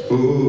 Oh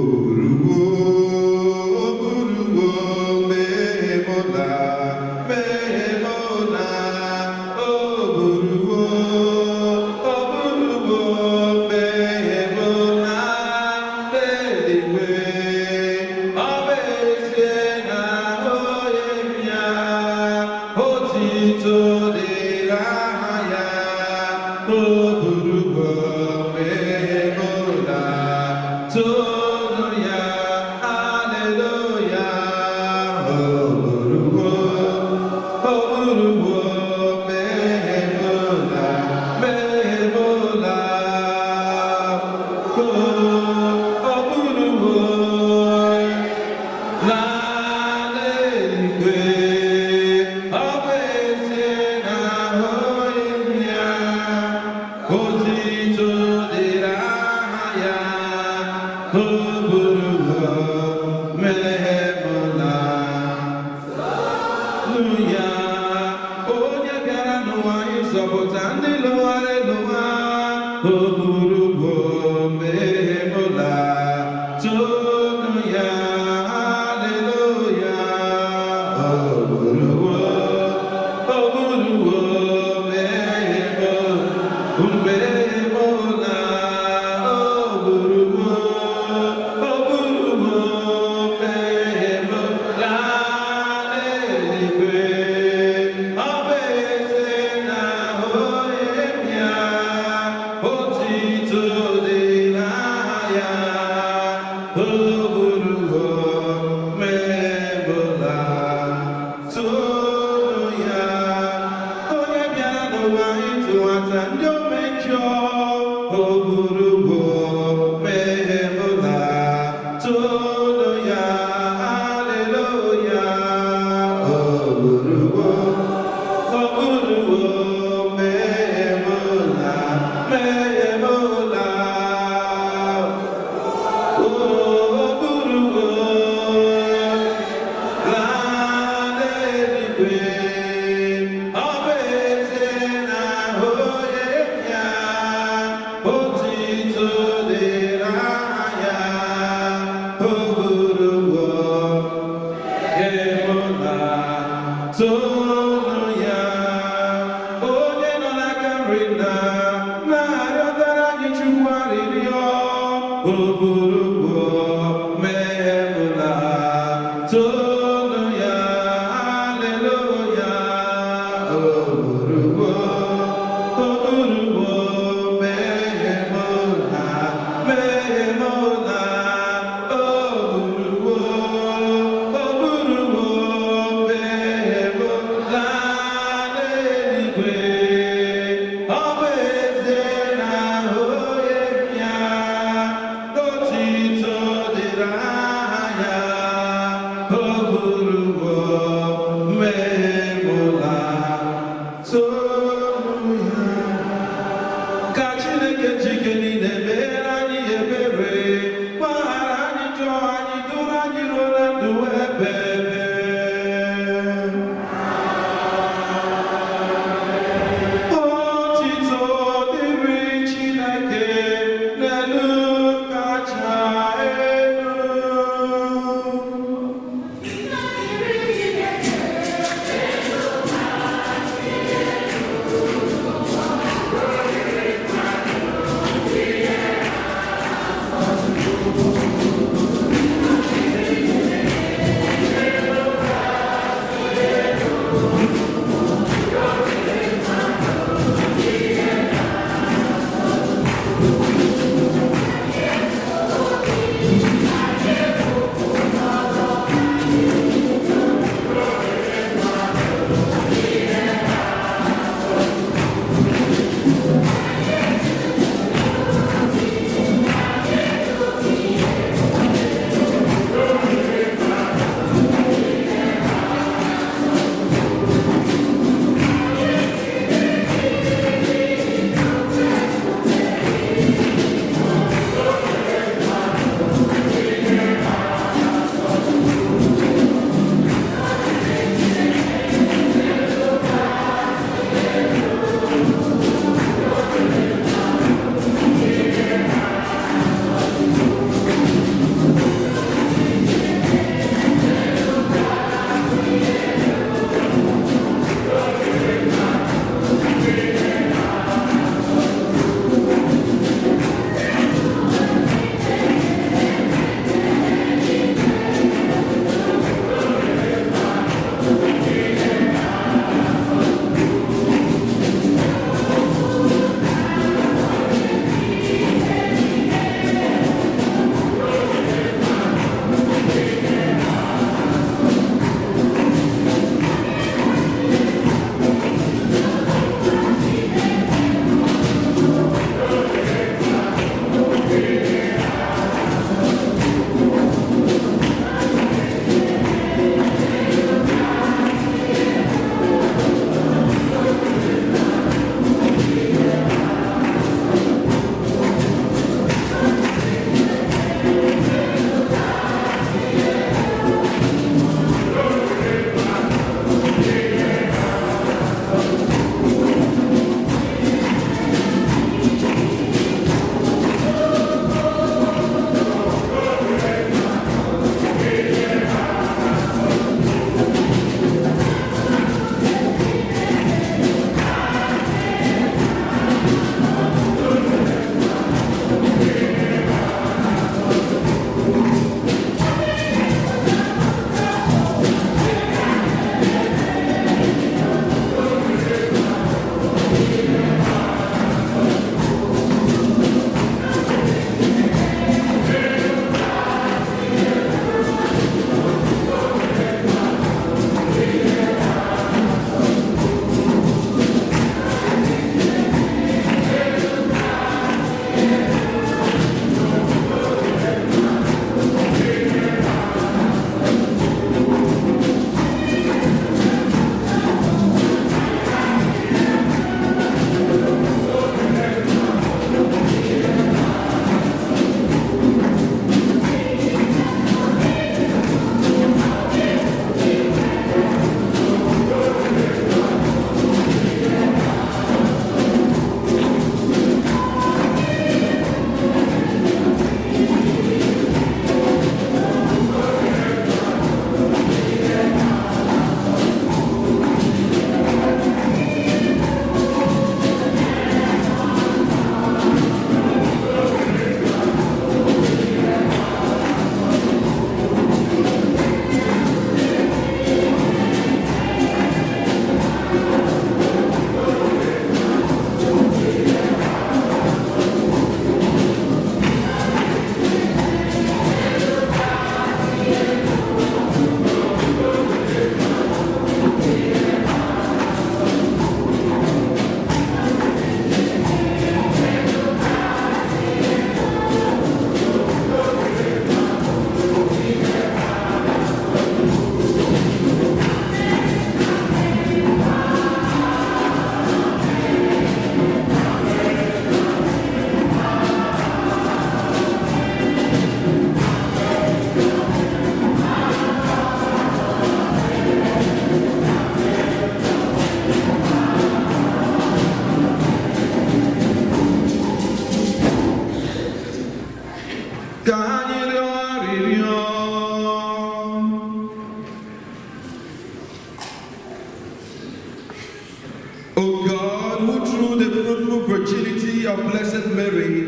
O God, who through the fruitful virginity of Blessed Mary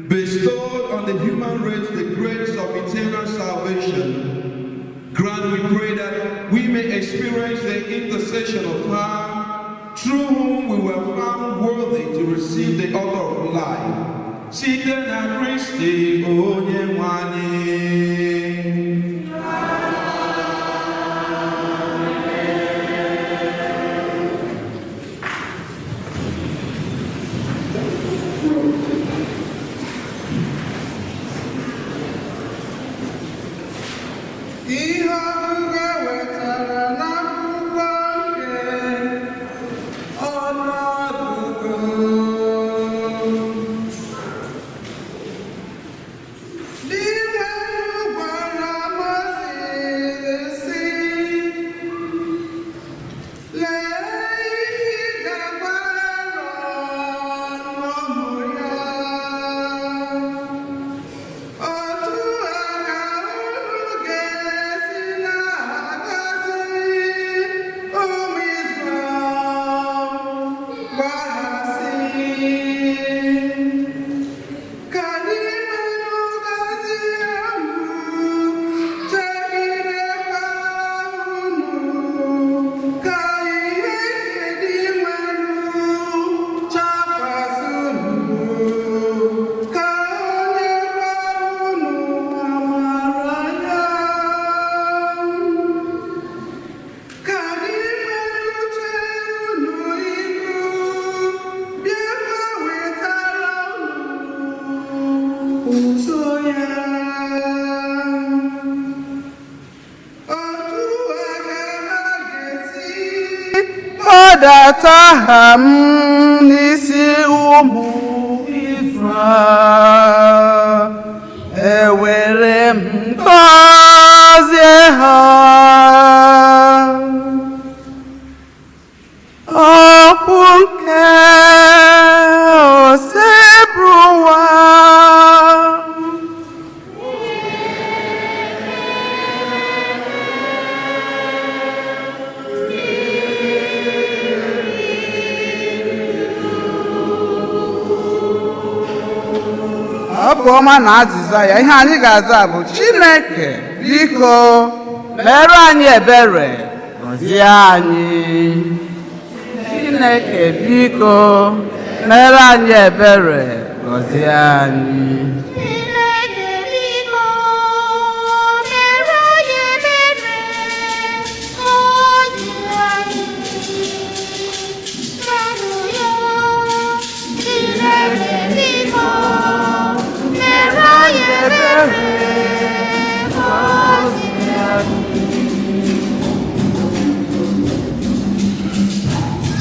bestowed on the human race the grace of eternal salvation, grant, we pray, that we may experience the intercession of her, through whom we were found worthy to receive the author of life. Site na Christi onye nwanyị. Dataham n'isi ụmụ Izrel, ewere m gọzie ha. Okwu nke osebruwa abụ ọma na azịza ya. Ihe anyị ga-aza bụ: Chineke, biko mere anyị ebere, gọzie anyị. Chineke, biko mere anyị ebere, gọzie anyị.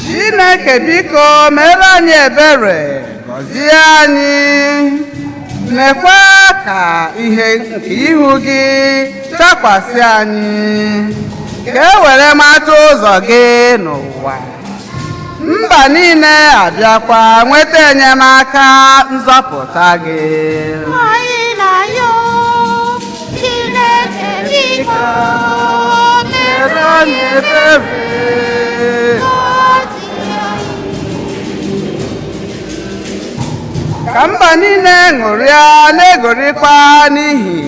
Chineke, biko mere anyị ebere, gọzie anyị. Mekwa ka ihe nke ihu gị chakwasị anyị, ka e were mata ụzọ gị n'ụwa. Mba niile abịakwa nweta enyemaka nzọpụta gị. Chineke, biko mere anyị ebere. Ka mba niile ṅụrịa na-egorikwa n'ihi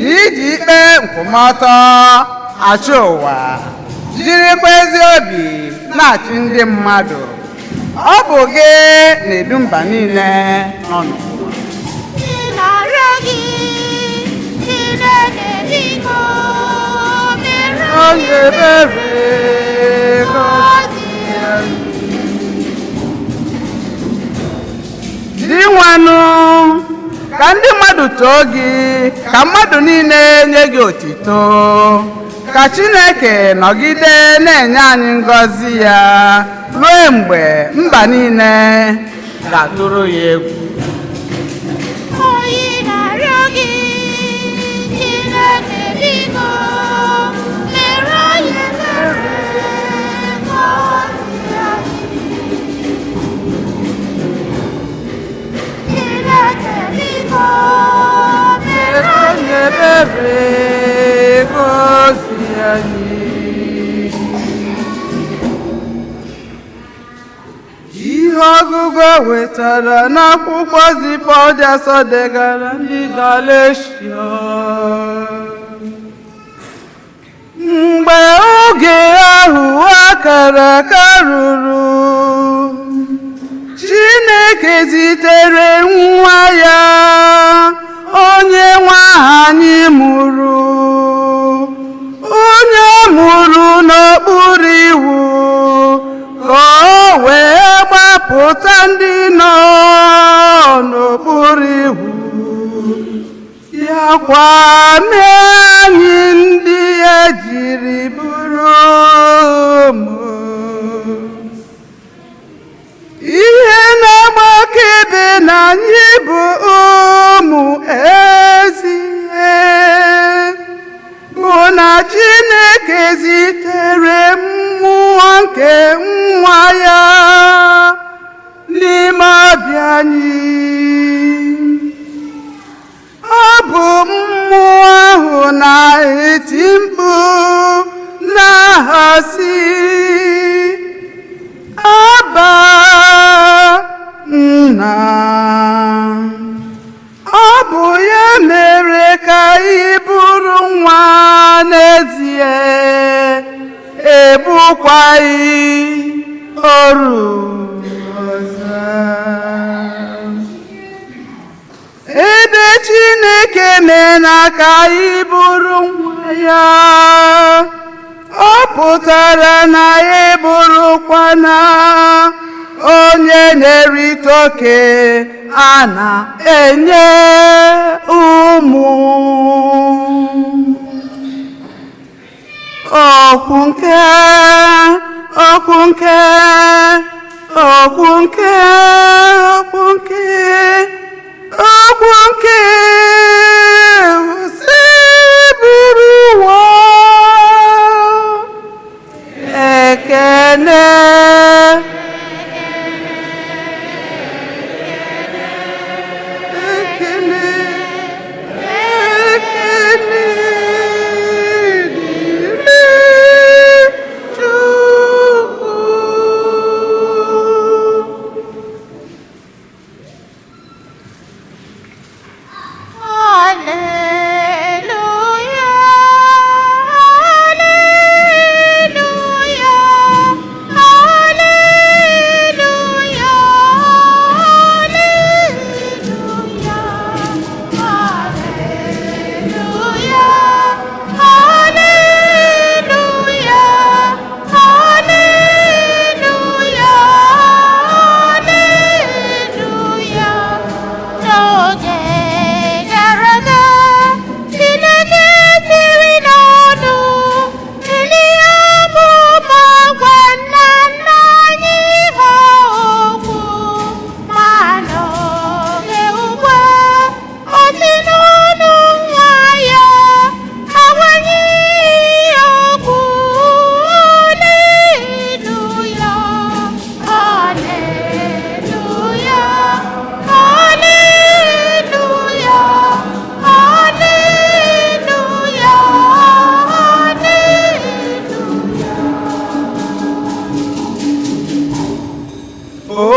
na iji ikpe nkwụmọtọ achị ụwa, jirikwa ezi obi na-achị ndị mmadụ. Ọ bụ gị na-edu mba niile nọ n'ụwa. Chineke, biko mere anyị ebere. Dị nwanụ, ka ndị mmadụ too gị, ka mmadụ niile nye gị otito, ka Chineke nọgide na-enye anyị ngọzi ya ruo mgbe mba niile ga-atụrụ ya egwu. Chineke, biko mere anyị ebere, gọzie anyị. Chineke, biko mere wetara n'akwụkwọ ozi Pọl dị asọ degara ndị Galeshia. Mgbe oge ahụ akara aka ruru, Chineke zitere nwa ya, onye nwa anyị mụrụ, onye mụrụ n'okpuru iwu, ka o wee gbapụta ndị nọ n'okpuru iwu, ya kwa mee anyị ndị ejiri bụrụ ụmụ. Ihe na-agbakebe na anyị bụ ụmụ ezie bụ na Chineke zitere mmụọ nke nwa ya n'ime obi anyị. Ọ bụ mmụọ ahụ na-eti mkpu na-asị, Abba, Nna. Ọ bụ ya mere ka ị bụrụ nwa n'ezie, ebukwaghị oru ọzọ. Ebe Chineke mena ka ị bụrụ nwa ya, ọ pụtara na ị bụrụkwana onye na-erite oke a na-enye ụmụ. Okwu nke si bụrụ ụwa. Ekene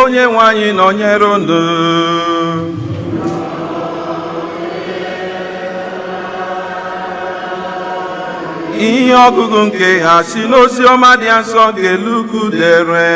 onye nwe anyị nọnyere unu. Ihe ọgụgụ nke ha si n'ozi ọma dị nsọ nke Luku dere.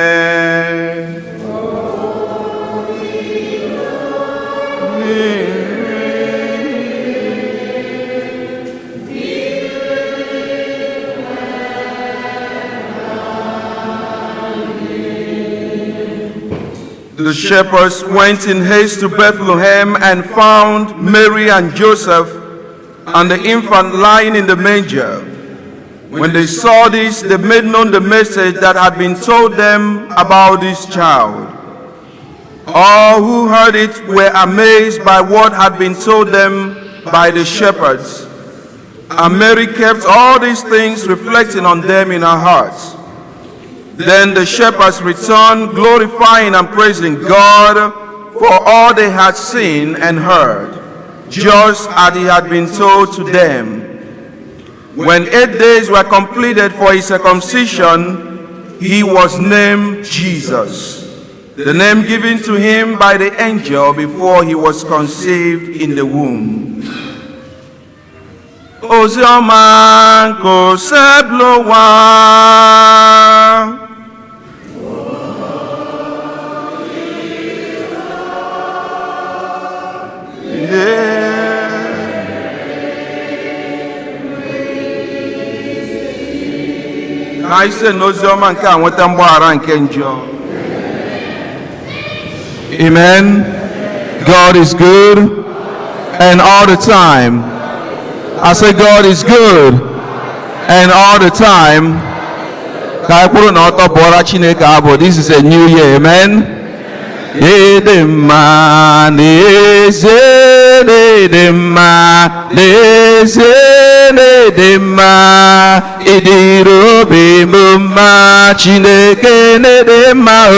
The shepherds went in haste to Bethlehem and found Mary and Joseph and the infant lying in the manger. When they saw this, they made known the message that had been told them about this child. All who heard it were amazed by what had been told them by the shepherds. And Mary kept all these things, reflecting on them in her heart. Then the shepherds returned, glorifying and praising God for all they had seen and heard, just as he had been told to them. When 8 days were completed for his circumcision, he was named Jesus, the name given to him by the angel before he was conceived in the womb. Ozioma nke oseblowa. Ka anyị sị n'oziọma nke a nweta mgbaghara nke njọ. Amen. God is good and all the time. I say God is good and all the time. Ka anyị kwuru na ọ tọpụọra Chineke abụ. This is a new year. Amen. Ịdị mma n'ezie, ịdị mma n'ezie, ịdị mma, ịdịrị obi m mma, Chineke n'ịdị mma o,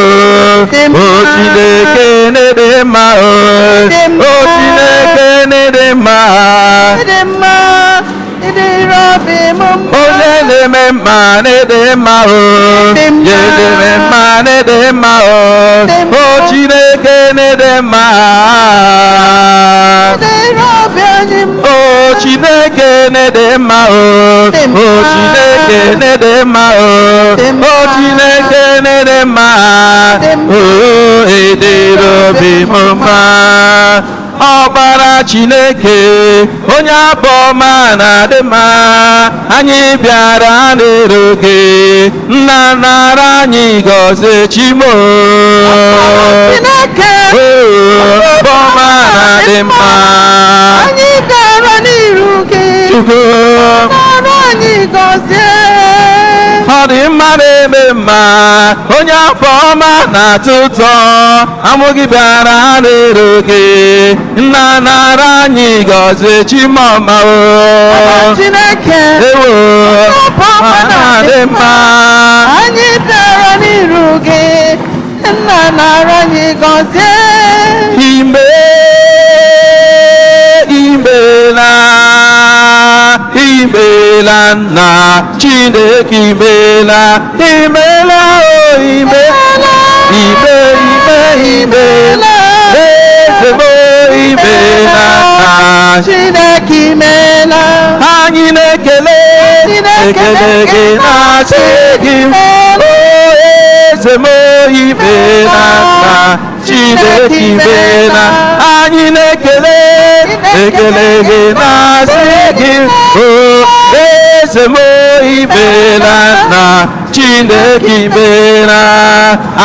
o Chineke n'ịdị mma o, o Chineke n'ịdị mma. Onye na-eme mma n'ịdị mma o, ya na-eme mma n'ịdị mma o, o Chineke n'ịdị mma. O Chineke n'ịdị mma o, o Chineke n'ịdị mma o, o Chineke n'ịdị mma. O ịdịrị obi m mma. Ọbara Chineke onye abụ ọma na-adị mma, anyị bịara n'elu gị, nna nara anyị gọzie Chimo. Chineke abụ ọma na-adị mma, anyị bịara n'iru gị, Chukwu nara anyị gọzie. ọ dị mma na-eme mma, onye afọ ọma na-atọ ụtọ, amụ gị bịara n'elu gị, nna nara anyị gọzie Chimọma o. Chineke Ewo ọma na-adị mma, anyị bịara n'iru gị, nna nara anyị gọzie. Imela nna Chineke, imela, imela o, imela, imela eze m o, imela nna Chineke imela. anyị na-ekele ekele gị na-asị gị o eze m o, imela nna Chineke imela. Anyị na-ekele ekele gị na-asị gị o eze m o, imela nna Chineke imela.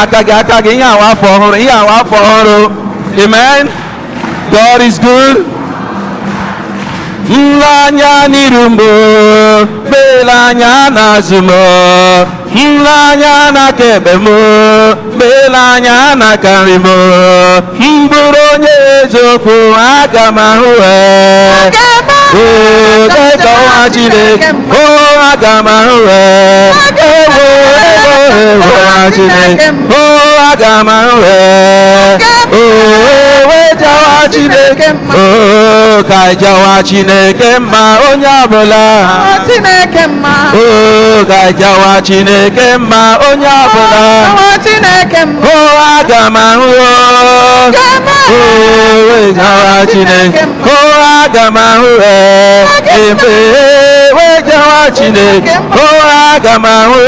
Aka gị ihe awa afọ ọhụrụ, ihe awa afọ ọhụrụ. Amen. God is good. Nlanya n'iru m, meela anya n'azụ m, nlanya n'aka ekpe m, meela anya n'aka nri m. M bụrụ onye eziokwu, aga m ahụ dịka Chineke, o aga m ahụ ewo Chineke, o aga m ahụ wejawa Chineke, o ka jawa Chineke mma onye ọbụla, Chineke mma, o ka jawa Chineke mma onye ọbụla, Chineke mma, o aga m ahụ wejawa Chineke, o aga m ahụ wejawa Chineke, o aga m ahụ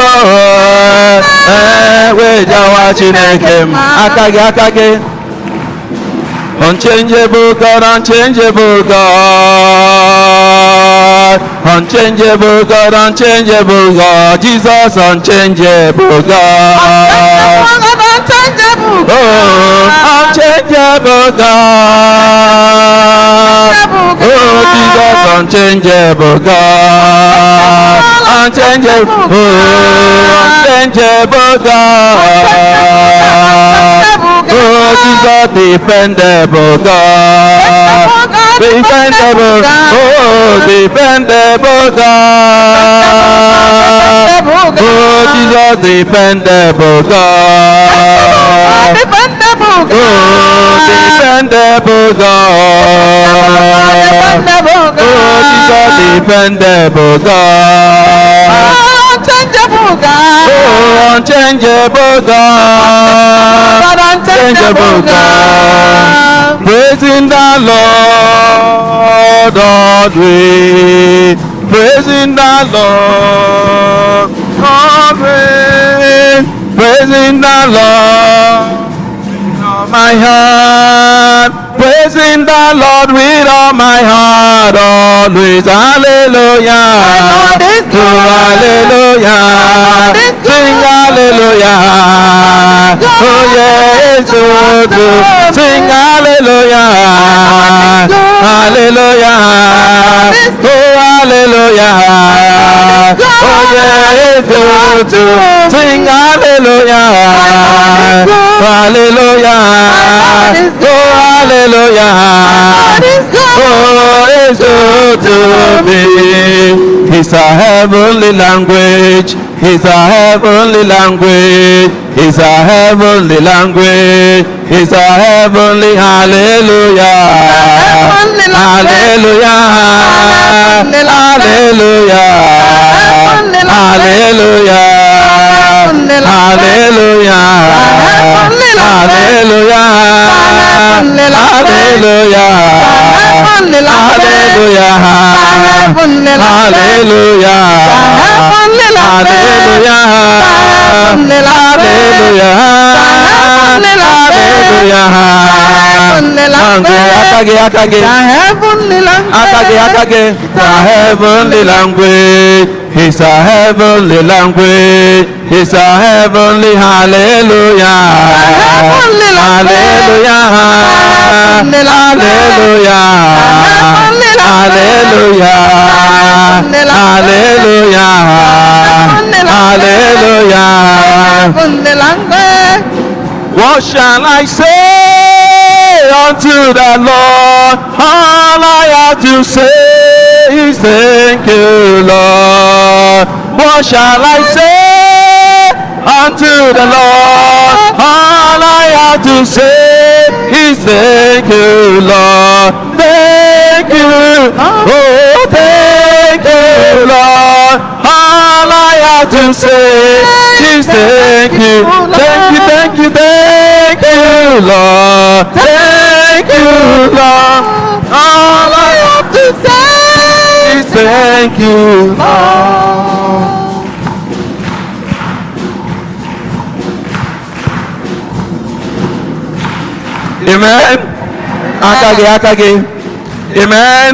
wejawa Chineke mma. Aka gị unchangeable God, unchangeable God, unchangeable God, unchangeable God, Jesus, unchangeable God. Oh, unchangeable God. Oh, Jesus, unchangeable God. Unchangeable, unchangeable God. Oh, Jesus, dependable God. Dependable, oh, dependable God. Oh, Jesus, dependable God. Dependable God. Oh, dependable God. Oh, Jesus, dependable God. unchangeable God. Oh, unchangeable God. God, unchangeable God. Praising the Lord always. Praising the Lord always. Praising the Lord with all my heart. Praising the Lord with all my heart always. Hallelujah. Lord is good. Oh, hallelujah. Lord is good. Sing hallelujah. Oh yeah, it's good. Sing hallelujah. Hallelujah. Oh hallelujah. Oh yeah, it's good. Sing hallelujah. Hallelujah. Oh hallelujah. Oh, it's good to me. It's a heavenly language. It's a heavenly language. It's a heavenly language. It's a heavenly hallelujah. Hallelujah. Hallelujah. Hallelujah. Hallelujah. Hallelujah. Hallelujah. Hallelujah. Hallelujah. Akage. The heavenly language. It's a heavenly language. It's a heavenly hallelujah. Hallelujah. Hallelujah. Hallelujah. Hallelujah. Hallelujah. What shall I say unto the Lord? All I have to say is thank you, Lord. What shall I say unto the Lord? All I have to say is thank you, Lord. Thank you. Oh, thank you, Lord. All I have to say is thank you. Thank you, thank you, thank you, Lord. Thank you, Lord. All I have to say is thank you, Lord. Amen. Akage. Amen.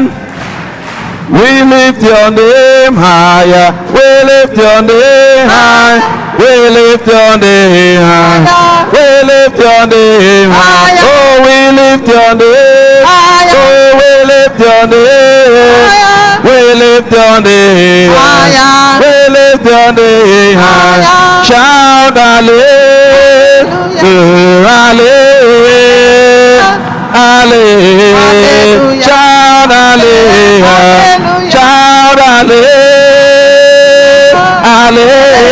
We lift your name higher. We lift your name high. We lift your name high. We lift your name high. Oh, we lift your name. Oh, we lift your name. We lift your name high. We lift your name high. Shout hallelujah. Hallelujah. Hallelujah. Shout hallelujah. Shout hallelujah. Hallelujah.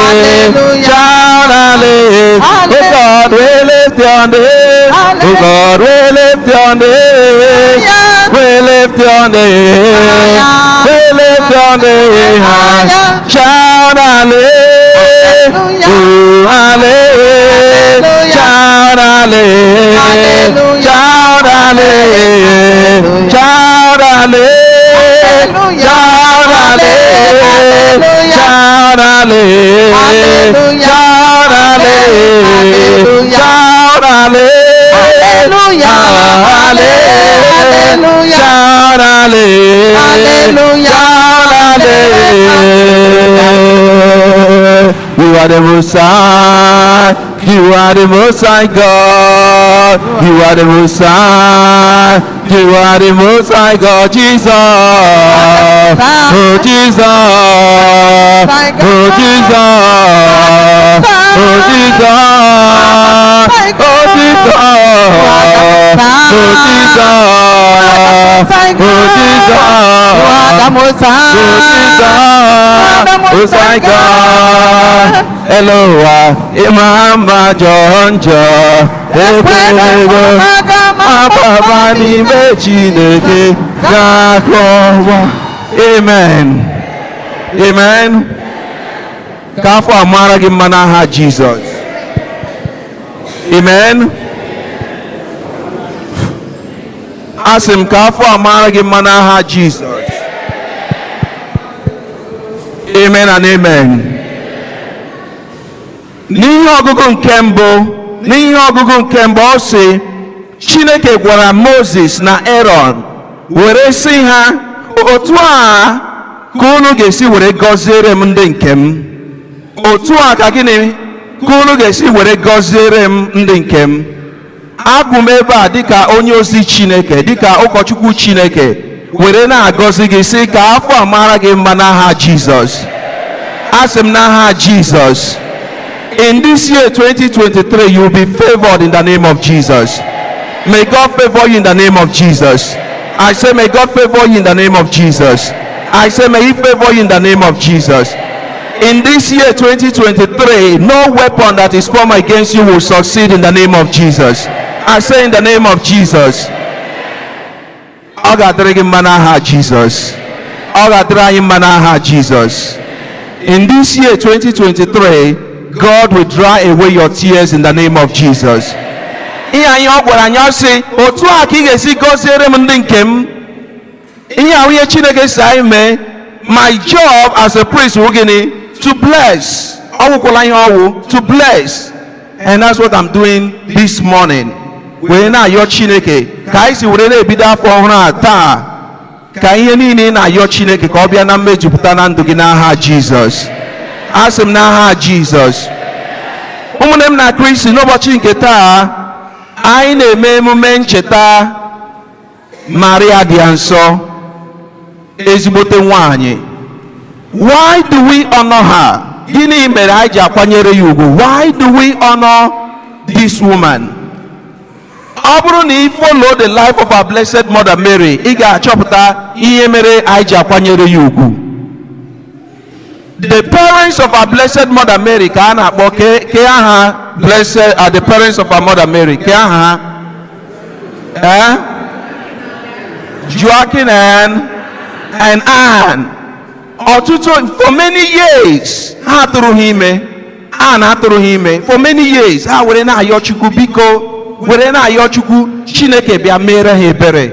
Hallelujah. Shout hallelujah. Oh God, we lift your name. Oh God, we lift your name. We lift your name. We lift your name. Shout hallelujah. Oh hallelujah. Shout hallelujah. Shout hallelujah. Shout hallelujah. Shout hallelujah. Shout hallelujah. Shout hallelujah. Shout hallelujah. Hallelujah. Shout hallelujah. Shout hallelujah. You are the Most High. You are the Most High God. You are the Most High. You are the Most High God, Jesus. Oh Jesus. Oh Jesus. Oh Jesus. Oh Jesus. Oh Jesus. Oh Jesus. Most High God. Eloah, Imamba Jonjo, Ekwego, Apapa ni Mechineke, Gakowa. Amen. Amen. Ka afọ amara gị mma n'aha Jizọs. Amen. Asị m ka afọ amara gị mma n'aha Jizọs. Amen and amen. N'ihe ọgụgụ nke mbụ ọ sị Chineke gwara Moses na Aaron were sị ha otu a ka unu ga-esi were gọziere m ndị nke m. Otu a ka gịnị ka unu ga-esi were gọziere m ndị nke m. Agụ m ebe a dịka onye ozi Chineke, dịka ụkọchukwu Chineke were na-agọzi gị sị ka afọ amara gị mma n'aha Jizọs. Asị m n'aha Jizọs. In this year 2023, you will be favored in the name of Jesus. May God favor you in the name of Jesus. I say, may God favor you in the name of Jesus. I say, may He favor you in the name of Jesus. In this year 2023, no weapon that is formed against you will succeed in the name of Jesus. I say, in the name of Jesus. Jesus. In this year 2023, God will dry away your tears in the name of Jesus. Ihe anyị ọ gwara anyị sị otu a ka ị ga-esi gọziere m ndị nke m. Ihe ahụ ihe Chineke si anyị mee. My job as a priest will gịnị? To bless. Ọ wụkwala ihe ọwụ to bless. And that's what I'm doing this morning. Wee na-ayọ Chineke ka anyị si were na-ebido afọ ọhụrụ a taa. Ka ihe niile na-ayọ Chineke ka ọ bịa na mmejupụta na ndụ gị n'aha Jizọs. Asị m n'aha Jizọs. Ụmụnne m na Kristi n'ụbọchị nke taa anyị na-eme emume ncheta Maria dị nsọ, ezigbote nwanyị. Why do we honor her? Gịnị mere anyị ji akwanyere ya ugwu? Why do we honor this woman? Ọ bụrụ na ị follow the life of our blessed mother Mary, ị ga-achọpụta ihe mere anyị ji akwanyere ya ugwu. The parents of our blessed mother Mary ka a na-akpọ ke aha blessed are the parents of our mother Mary. Ke aha Joachim and Anne. Ọtụtụ for many years ha tụrụ ha ime. Anne atụrụ ha ime for many years. Ha were na-ayọ Chukwu biko were na-ayọ Chukwu Chineke bịa mere ha ebere.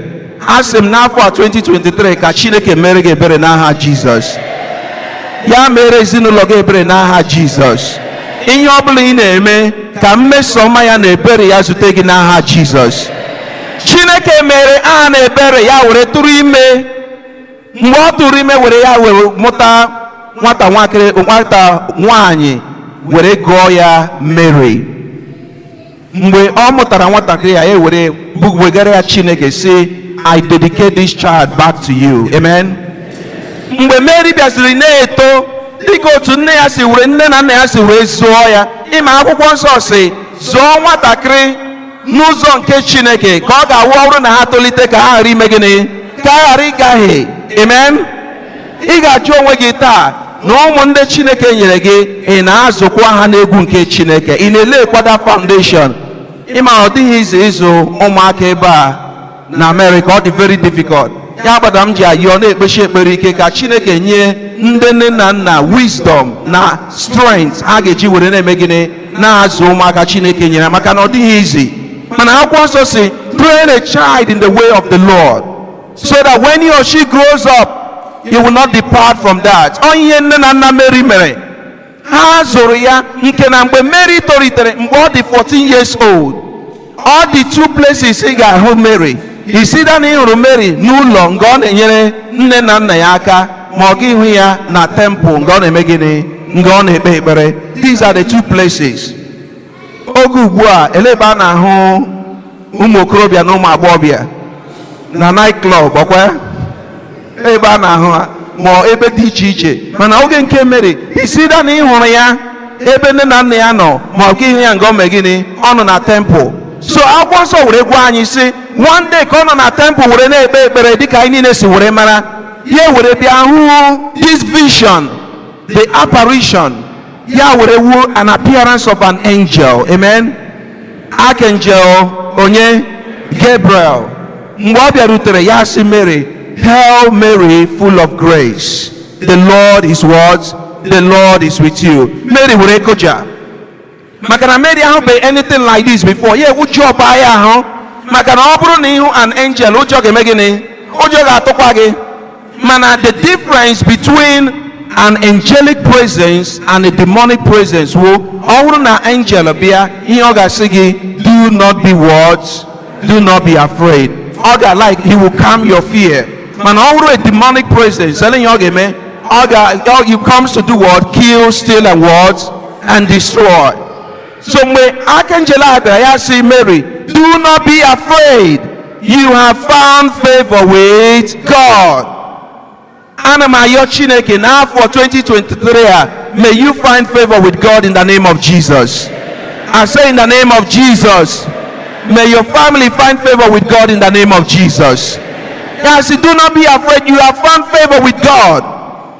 Asị m n'afọ a 2023 ka Chineke mere gị ebere n'aha Jizọs. Ya mere ezinụlọ gị ebere n'aha Jizọs. Ihe ọ bụla ị na-eme ka mmeso ọma ya na ebere ya zute gị n'aha Jizọs. Chineke mere a na ebere ya were tụrụ ime. Mgbe ọ tụrụ ime were ya were mụta nwata nwanyị were gụọ ya Mary. Mgbe ọ mụtara nwatakịrị ya were wegara ya Chineke sị I dedicate this child back to you. Amen. Mgbe Mary bịaziri na-eto dịka otu nne ya si were nne na nna ya si were zụọ ya, ịma akwụkwọ nsọ si zụọ nwatakịrị n'ụzọ nke Chineke ka ọ ga-awụ ọrụ na ha tolite ka ha ghara ime gịnị? Ka ha ghara ịgahie. Amen. Ị ga-ajụ onwe gị taa na ụmụ ndị Chineke nyere gị ị na-azụkwa ha n'egwu nke Chineke, ị na-elekwada foundation. Ịma ọ dịghị ize ịzụ ụmụaka ebe a na America, ọ dị very difficult. Ya gbada m ji ayọ na-ekpechi ekpere ike ka Chineke nye ndị nne na nna wisdom na strength ha ga-eji were na-eme gịnị na-azụ ụmụaka Chineke nyere, maka na ọ dịghị izi. Mana akwụkwọ nsọ si train a child in the way of the Lord so that when he or she grows up he will not depart from that. Ọ ihe nne na nna Mary mere. Ha zụrụ ya nke na mgbe Mary tolitere mgbe ọ dị 14 years old, ọ dị two places ị ga-ahụ Mary. Isida na ịhụrụ Mary n'ụlọ nga ọ na-enyere nne na nna ya aka, ma ọ ga-ịhụ ya na temple nga ọ na-eme gịnị? Nga ọ na-ekpe ekpere. These are the two places. Oge ugbu a elebe a na-ahụ ụmụ okorobịa na ụmụ agbọghọbịa na night club, ọkwa ebe a na-ahụ ha ma ebe dị iche iche. Mana oge nke Mary, isida na ịhụrụ ya ebe nne na nna ya nọ, ma ọ ga-ịhụ ya nga ọ mee gịnị? Ọ nọ na temple. So akwụkwọ nsọ were gwa anyị sị one day ka ọ nọ na temple were na-ekpe ekpere dịka anyị niile si were mara ya, were bịa hụ this vision, the apparition. Ya were wu an appearance of an angel. Amen. Archangel onye Gabriel. Mgbe ọ bịarutere ya sị Mary, Hail Mary, full of grace, the Lord is what? The Lord is with you. Mary were koja. Makana Mary haven't been anything like this before. Yeah, what job I have? Makana obro nihu an angel. Ojo ge megini. Ojo ga tokwage. Mana the difference between an angelic presence and a demonic presence. Wo obro na angel bia. Oga sigi. Do not be what? Do not be afraid. Oga like he will calm your fear. Man, obro a demonic presence. Telling you oge me. Oga you comes to do what? Kill, steal, and what? And destroy. So when Archangel I say Mary, do not be afraid. You have found favor with God. Anamayo Chineke now for 2023. May you find favor with God in the name of Jesus. I say in the name of Jesus. May your family find favor with God in the name of Jesus. Yes, do not be afraid. You have found favor with God.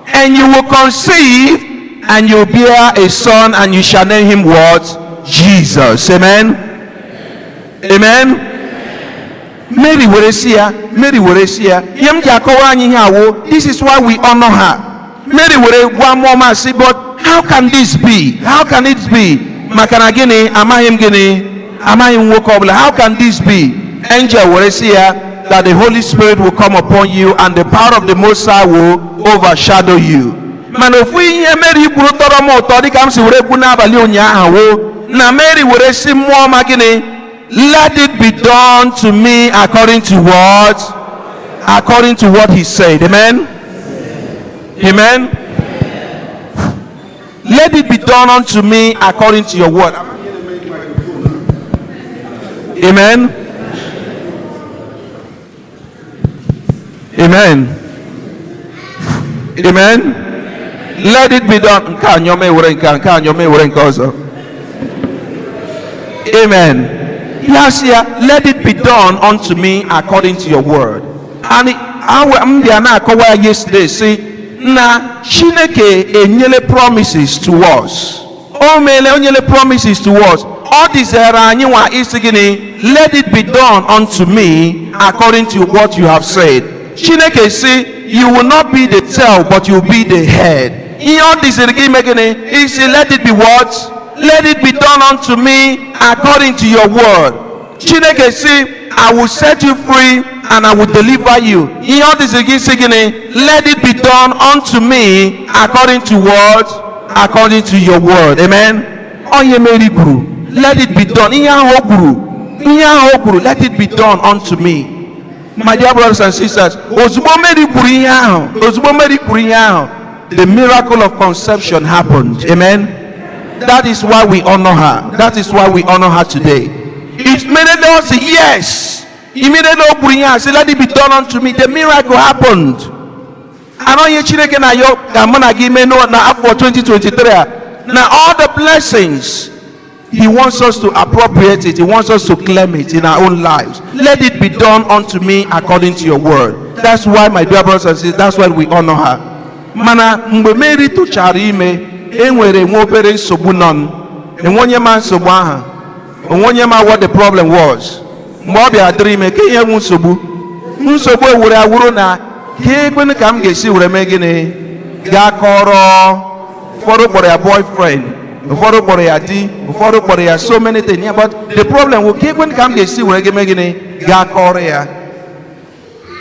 And you will conceive and you will bear a son and you shall name him what? Jesus. Amen. Amen. Mary Weresia. Yem Jakowa Nihawo. This is why we honor her. Mary Were one more mercy, but how can this be? How can it be? Makanagini, Amahim Gini, Amahim Wokobla. How can this be? Angel Weresia, that the Holy Spirit will come upon you and the power of the Most High will overshadow you. Man, if we hear Mary Kurotoromo, Todi comes to Rebuna Balionia. Now Mary would receive more magini. Let it be done to me according to what? According to what he said. Amen. Amen. Let it be done unto me according to your word. Amen. Amen. Amen. Let it be done. Amen. Yes, yeah. Let it be done unto me according to your word. And I'm yesterday say na Chineke enyele promises to us. Oh mele enyele promises to us. All this anyiwa isigini. Let it be done unto me according to what you have said. Chineke say you will not be the tail but you will be the head. In all this he say let it be what? Let it be done unto me according to your word. Chineke say, I will set you free and I will deliver you. In all this again, let it be done unto me according to what? According to your word. Amen. Onye Mary Guru, let it be done. Let it be done unto me. My dear brothers and sisters, the miracle of conception happened. Amen. That is why we honor her. That is why we honor her today. It made us say yes. Immediately say let it be done unto me. The miracle happened. I know you Chineke na yo gamona give me no na for 2023. Now all the blessings he wants us to appropriate it. He wants us to claim it in our own lives. Let it be done unto me according to your word. That's why my dear brothers and sisters, that's why we honor her. Mana mgbe Mary tụchara ime enwere nwa obere nsogbu nọ enwonye ma nsogbu aha onwonye ma what the problem was mgbe ọ bịa dịrị ime ka ihe nwu nsogbu ewure awuru na ka ekwene ka m ga-esi were mee gịnị gaa kọrọ ụfọdụ kpọrọ ya boyfriend ụfọdụ kpọrọ ya di ụfọdụ kpọrọ ya so many things but the problem will ka ekwene ka m ga-esi were mee gịnị gaa kọrọ ya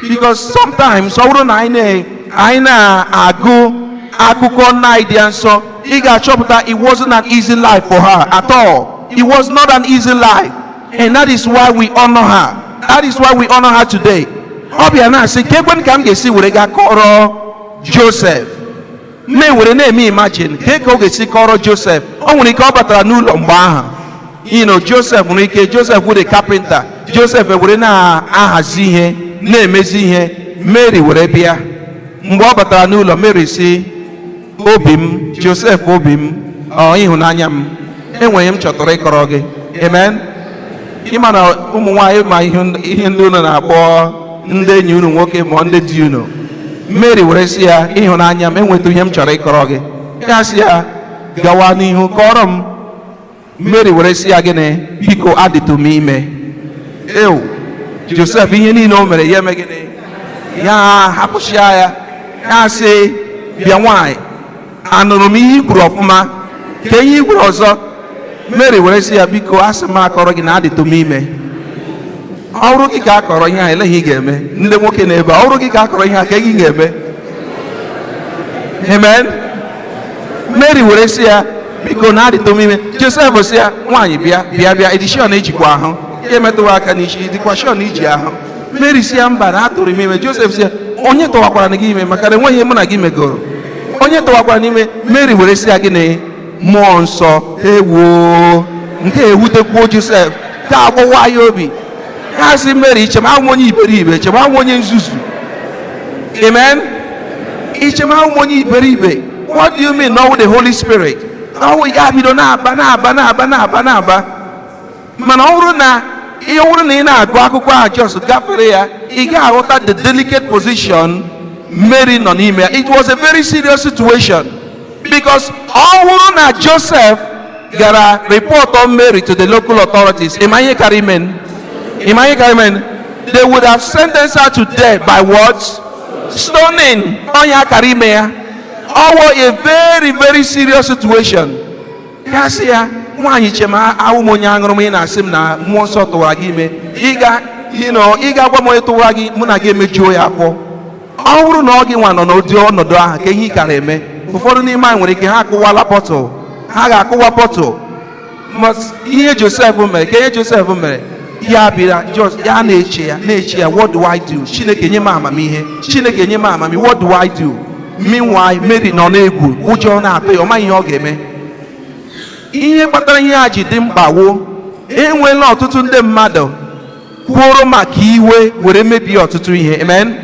because sometimes ọ bụrụ na anyị na-agụ akụkọ Naịdị nsọ ị ga-achọpụta it wasn't an easy life for her at all. It was not an easy life, and that is why we honor her. That is why we honor her today. Ọbịa na-asị ka ekwe ka m ga-esi were ga kọrọ Joseph me were na-eme imagine ka ọ ga-esi kọrọ Joseph. O nwere ike ọ batara n'ụlọ mgbe ahụ Joseph nwere ike Joseph were carpenter Joseph were na-ahazi ihe na-emezi ihe Mary were bịa mgbe ọ batara n'ụlọ Mary si obi m Joseph obi m ịhụnanya m enweghị m chọtara ịkọrọ gị. Amen. Ịma na ụmụ nwaanyị ma ihe ndị unu na-akpọ ndị enyi unu nwoke ma ndị di unu. Mary were sị ya ịhụnanya m enweta ihe m chọrọ ịkọrọ gị. Ya sị ya gawa n'ihu kọrọ m. Mary were sị ya gịnị biko adịtụ m ime. Ew Joseph ihe niile o mere ya eme gịnị ya hapụsịa ya ya sị bịa nwaanyị, anụrụ m ihe i kwuru ọfụma, ka ihe i kwuru ọzọ. Mary were sị ya, biko asị m akọrọ gị na adịtụ m ime. Ọ bụrụ gị ka akọrọ ihe a, eleghị ị ga-eme. Ndị nwoke na-ebe, ọ bụrụ gị ka akọrọ ihe a, ka ị ga-eme. Amen. Mary were sị ya, biko na adịtụ m ime. Joseph sị ya, nwaanyị bịa edishọn ejikwa ahụ, ya emetụwa aka n'isi, dịkwa shọn iji ahụ. Mary sị ya, mba, na atụrụ m ime. Joseph sị ya, onye tọwakwara na gị ime, maka na enweghị mụ na gị megoro. Onye tọwakwara n'ime. Mary were sị ya, gịnị? Mmụọ nsọ. Ewo, nke ewutekwuo Joseph, ka agbawa ya obi. Ha sị Mary, ichemahụ onye iberibe, ichemahụ onye nzuzu. Amen. Ichemahụ onye iberibe. What do you mean? Not with the Holy Spirit. No, ya bido na-aba. Mana ọ bụrụ na ị na-agụ akwụkwọ a just gafere ya, ị ga-aghọta the delicate position Mary nọ n'ime ya. It was a very serious situation, because ọ bụrụ na Joseph gara report on Mary to the local authorities, Imanye Karimen, they would have sentenced her to death by what? Stoning. Onya Karime ya. A very, very serious situation. Kasi ya, nwaanyị chema awụ m onye aṅụrụ m, ị na-asị m na mmụọ nsọ tụwara gị ime. Ị ga-agwa m onye tụwara gị, mụ na gị emejuo ya afọ. Ọ bụrụ na ọ gị nwa nọ n'ụdị ọnọdụ ahụ, ka ihe ị kara eme, ụfọdụ n'ime anyị nwere ike ha akụwala pọtụl, ha ga-akụwa pọtụl. Ihe Joseph mere, ka ihe Joseph mere, ya bịara ya na-eche ya, what do I do? Chineke nye m amamihe, Chineke nye m amamihe, what do I do? Meanwhile, Mary nọ n'egwu, ụjọ na-atụ ya, ọ maghị ihe ọ ga-eme. Ihe kpatara ihe a ji dị mkpawo, enweela ọtụtụ ndị mmadụ kwuoro maka iwe were mebie ọtụtụ ihe. Amen.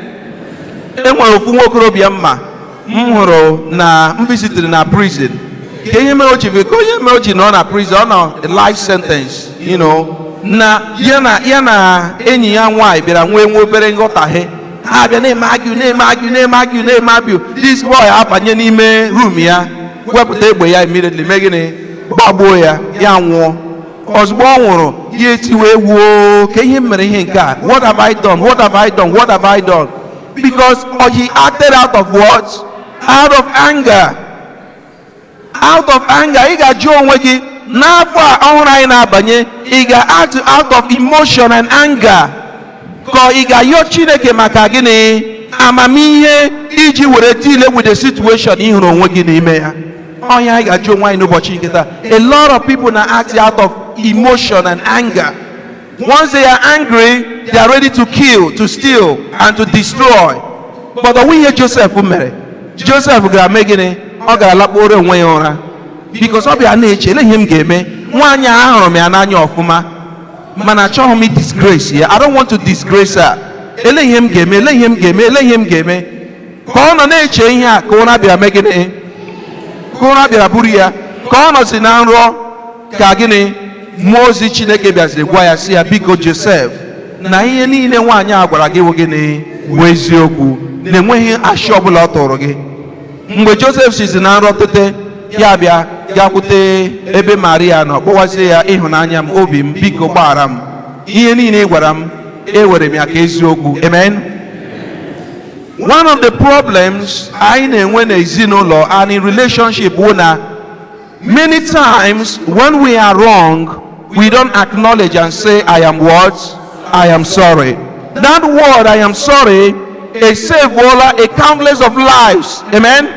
Enwere ofu nwokorobịa m hụrụ na m visited na prison. Ka ihe mere o ji nọ na prison, ọ nọ life sentence, na ya na enyi ya nwaanyị bịara nwee obere nghọtahie. Ha bịa na-eme agụ. This boy abanye n'ime room ya, wepụta egbe ya immediately, mee gịnị? Gbagbuo ya nwụọ. Ozugbo ọ nwụrụ, ya etiwe egwu, ka ihe mere ihe nke a. What have I done? Because he acted out of what? Out of anger. Ị ga-ajụ onwe gị, n'afọ a ọhụrụ anyị na-abanye, ị ga-act out of emotion and anger, ka ị ga-ayọ Chineke maka gịnị? Amamihe iji were deal with the situation ị hụrụ onwe gị n'ime ya. Onye anyị ga-ajụ onwe anyị n'ụbọchị nke taa. A lot of people na act out of emotion and anger. Once they are angry, they are ready to kill, to steal, and to destroy. But the way Joseph mere, Joseph gara mee gịnị? Ọ gara lakporo onwe ya ụra. Because ọ bịa na-eche, eleghị m ga-eme. Nwaanyị a hụrụ m ya n'anya ọfụma, mana achọghị m disgrace ya. I don't want to disgrace her. Eleghị m ga-eme. Ka ọ nọ na-eche ihe a, ka ụra bịara mee gịnị? Ka ụra bịara buru ya. Ka ọ nọzi na nrọ, ka gịnị? Mmụọ ozi Chineke bịaziri gwa ya sị ya, biko Joseph, na ihe niile nwaanyị a gwara gị bụ gịnị? Bụ eziokwu, na-enweghị ashị ọbụla ọ tụrụ gị. Mgbe Joseph sizi na nrọ tete, ya bịa gakwute ebe Maria nọ, kpọwazie ya, ịhụnanya m, obi m, biko gbaghara m. Ihe niile ị gwara m, ewere m ya ka eziokwu. Amen. One of the problems anyị na-enwe n'ezinụlọ and in relationship bụ na many times when we are wrong, we don't acknowledge and say, I am what? I am sorry. That word, I am sorry, is saved a countless of lives. Amen.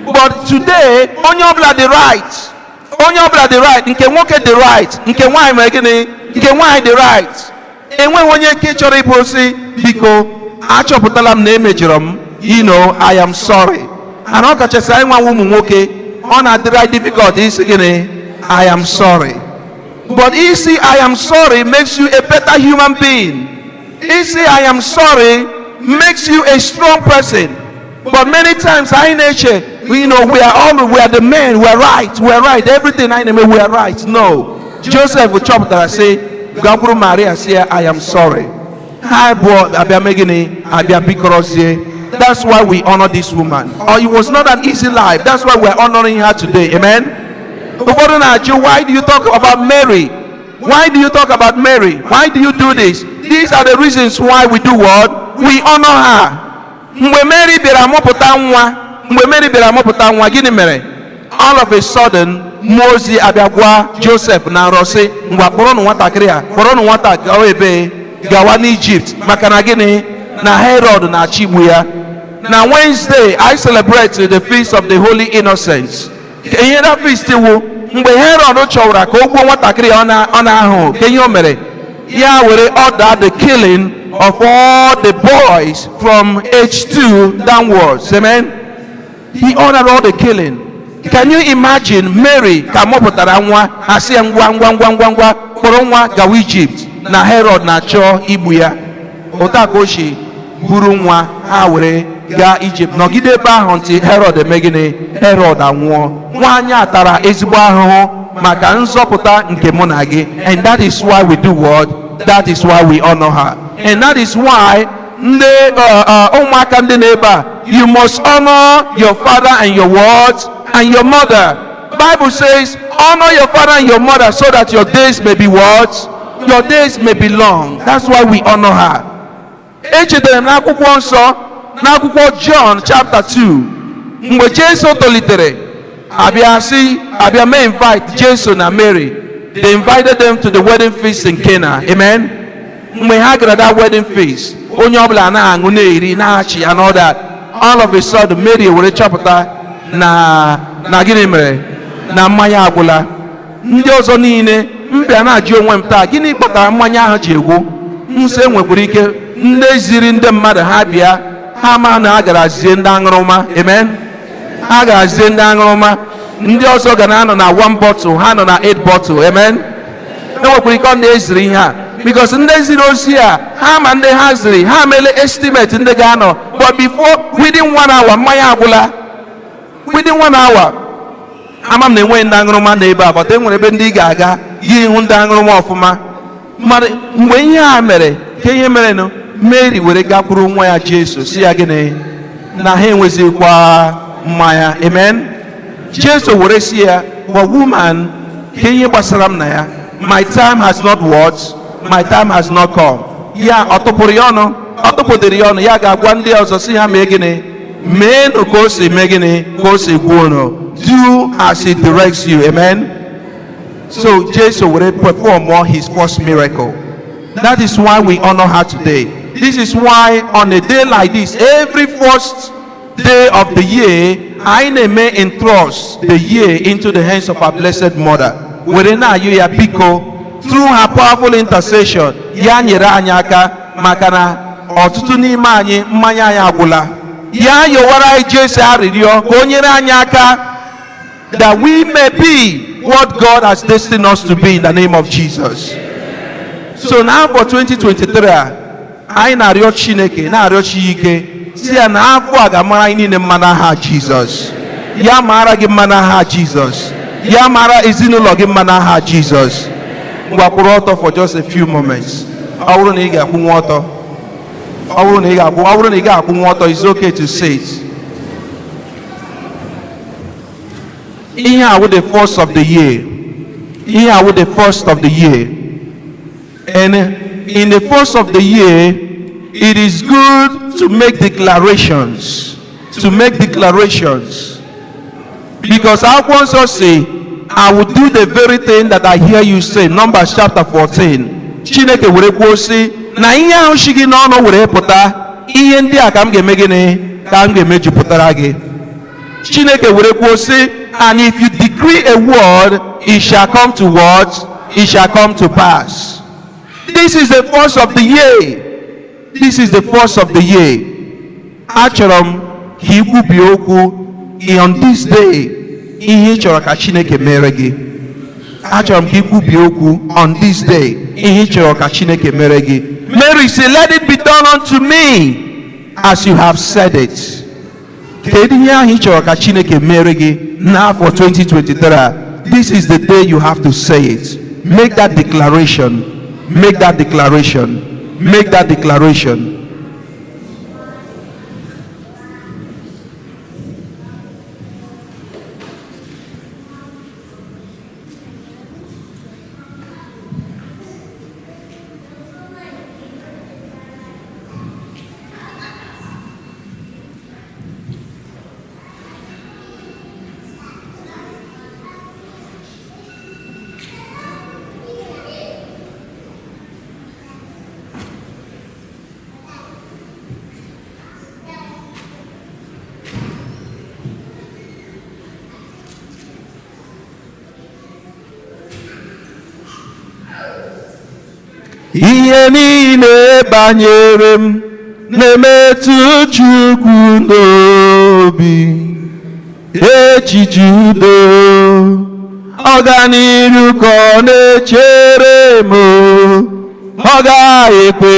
But today, onye ọbụla the right, nke nwoke the right, nke nwaanyị mere gịnị? Nke nwaanyị the right. Enweghị onye nke chọrọ ịbụ osi, biko achọpụtala m na emejọrọ m, I am sorry. And ọ kachasị anyị nwa ụmụ nwoke, ọ na-adịrị difficult isi gịnị? I am sorry. But isi I am sorry makes you a better human being. Isi I am sorry makes you a strong person. But many times I nature, we are the men, we are right, everything I know, we are right. No. Joseph would chop that, say, Gabru Maria say, I am sorry. That's why we honor this woman. It was not an easy life. That's why we're honoring her today. Amen. Why do you talk about Mary? Why do you talk about Mary? Why do you do this? These are the reasons why we do what? We honor her. Mgbe Mary bịara mụpụta nwa, mgbe Mary bịara mụpụta nwa, gịnị mere? All of a sudden, mmụọ ozi abịa gwa Joseph na nrọ sị, ngwa kpọrọnụ nwatakịrị a, kpọrọnụ nwata gawa ebe gawa n'Ijipt, maka na gịnị? Na Herod na-achị igbu ya. Na Wednesday, I celebrate the feast of the Holy Innocents. Ihe na feast wu mgbe Herod chọwara ka o gbuo nwatakịrị ọ na-ahụ, ka ihe o mere? Ya were order the killing of all the boys from age 2 downwards. Amen. He ordered all the killing. Can you imagine Mary ka mụpụtara nwa, asị ya ngwa kpọrọ nwa gawa Egypt, na Herod na-achọ igbu ya. Ụta ka o si buru nwa ha were gaa Egypt, nọgide ebe ahụ ntị Herod eme gịnị? Herod anwụọ. Nwaanyị a tara ezigbo ahụhụ maka nzọpụta nke mụ na gị. And that is why we do what? That is why we honor her. And that is why ndị ụmụaka ndị n'ebe a, you must honor your father and your words and your mother. Bible says, honor your father and your mother so that your days may be what? Your days may be long. That's why we honor her. Echetara m n'akwụkwọ nsọ, n'akwụkwọ John chapter 2, mgbe Jesu tolitere, abịa mee invite Jesu na Mary. They invited them to the wedding feast in Cana. Amen. Mgbe ha gara that wedding feast, onye ọbụla na-aṅụ na-eri na-achị and all that. All of a sudden, Mary were chọpụta na gịnị mere? Na mmanya agwụla. Ndị ọzọ niile mbịa na-ajụ onwe m taa, gịnị kpatara mmanya ahụ ji egwu? Nse nwekwara ike ndị ziri ndị mmadụ ha bịa, ha ma na a gara zie ndị aṅụrụma. Amen. Ha gara zie ndị aṅụrụma. Ndị ọzọ ga na-anọ na 1 bottle, ha nọ na 8 bottle. Amen. Enwekwara ike ọ na-eziri ihe a, because ndị ziri ozi a, ha ma ndị ha ziri, ha mele estimate ndị ga-anọ, but before within 1 hour mmanya agwụla. Within 1 hour. Ama m na enweghị ndị aṅụrụma na ebe a, but enwere ebe ndị ga-aga gị hụ ndị aṅụrụma ọfụma. Mgbe ihe a mere, ka ihe mere nụ, Mary were gakwuru nwa ya Jesu si ya gịnị? Na ha enwezikwa mmanya. Amen. Jesu were si ya, but woman, ka ihe gbasara m na ya? My time has not what? My time has not come. Ya ọ tụpụrụ ya ọnụ, ọ tụpụdịrị ya ọnụ, ya ga-agwa ndị ọzọ si ha mee gịnị? Meenụ ka o si mee gịnị? Ka o si gwuo unu. Do as he directs you. Amen. So Jesus will perform his first miracle. That is why we honor her today. This is why on a day like this, every first day of the year, I may entrust the year into the hands of our blessed mother. Werena ayo ya biko, through her powerful intercession, ya nyere anyị aka maka na ọtụtụ n'ime anyị mmanya anyị agwụla. Ya yọwara anyị Jesu arịrịọ ka o nyere anyị aka, that we may be what God has destined us to be in the name of Jesus. So now for 2023, anyị na-arịọ Chineke, na-arịọ Chineke, si ya na afọ a ga-amara anyị niile mma n'aha Jizọs. Ya mara gị mma n'aha Jizọs. Ya mara ezinụlọ gị mma n'aha Jizọs. Ngwa kwụrụ ọtọ for just a few moments. Ọ bụrụ na ị ga-akwụnwa ọtọ, ọ bụrụ na ị ga-akwụnwa ọtọ, it's okay to say it. Ihe a wụ the first of the year. Ihe a wụ the first of the year. And in the first of the year, it is good to make declarations. To make declarations. Because akwụkwọ nsọ say, I will do the very thing that I hear you say. Numbers chapter 14. Chineke were kwuo sị na ihe ahụ shi gị n'ọnụ were pụta, ihe ndị a ka m ga-eme gịnị? Ka m ga-emejupụtara gị. Chineke were kwuo sị, and if you decree a word, it shall come to what? It shall come to pass. This is the first of the year. This is the first of the year. Achọrọ m ka ikwubi okwu on this day. Ihe chọrọ ka Chineke mere gị. Achọrọ m ka ikwubi okwu on this day. Ihe chọrọ ka Chineke mere gị. Mary said, let it be done unto me as you have said it. Kedu ihe ahụ chọrọ ka Chineke mere gị n'afọ 2023? This is the day you have to say it. Make that declaration. Make that declaration. Make that declaration. ihe niile banyere m na-emetụ Chukwu n'obi. Echiche udo ọganiru ka ọ na-echere m, ọ gaghị ekwe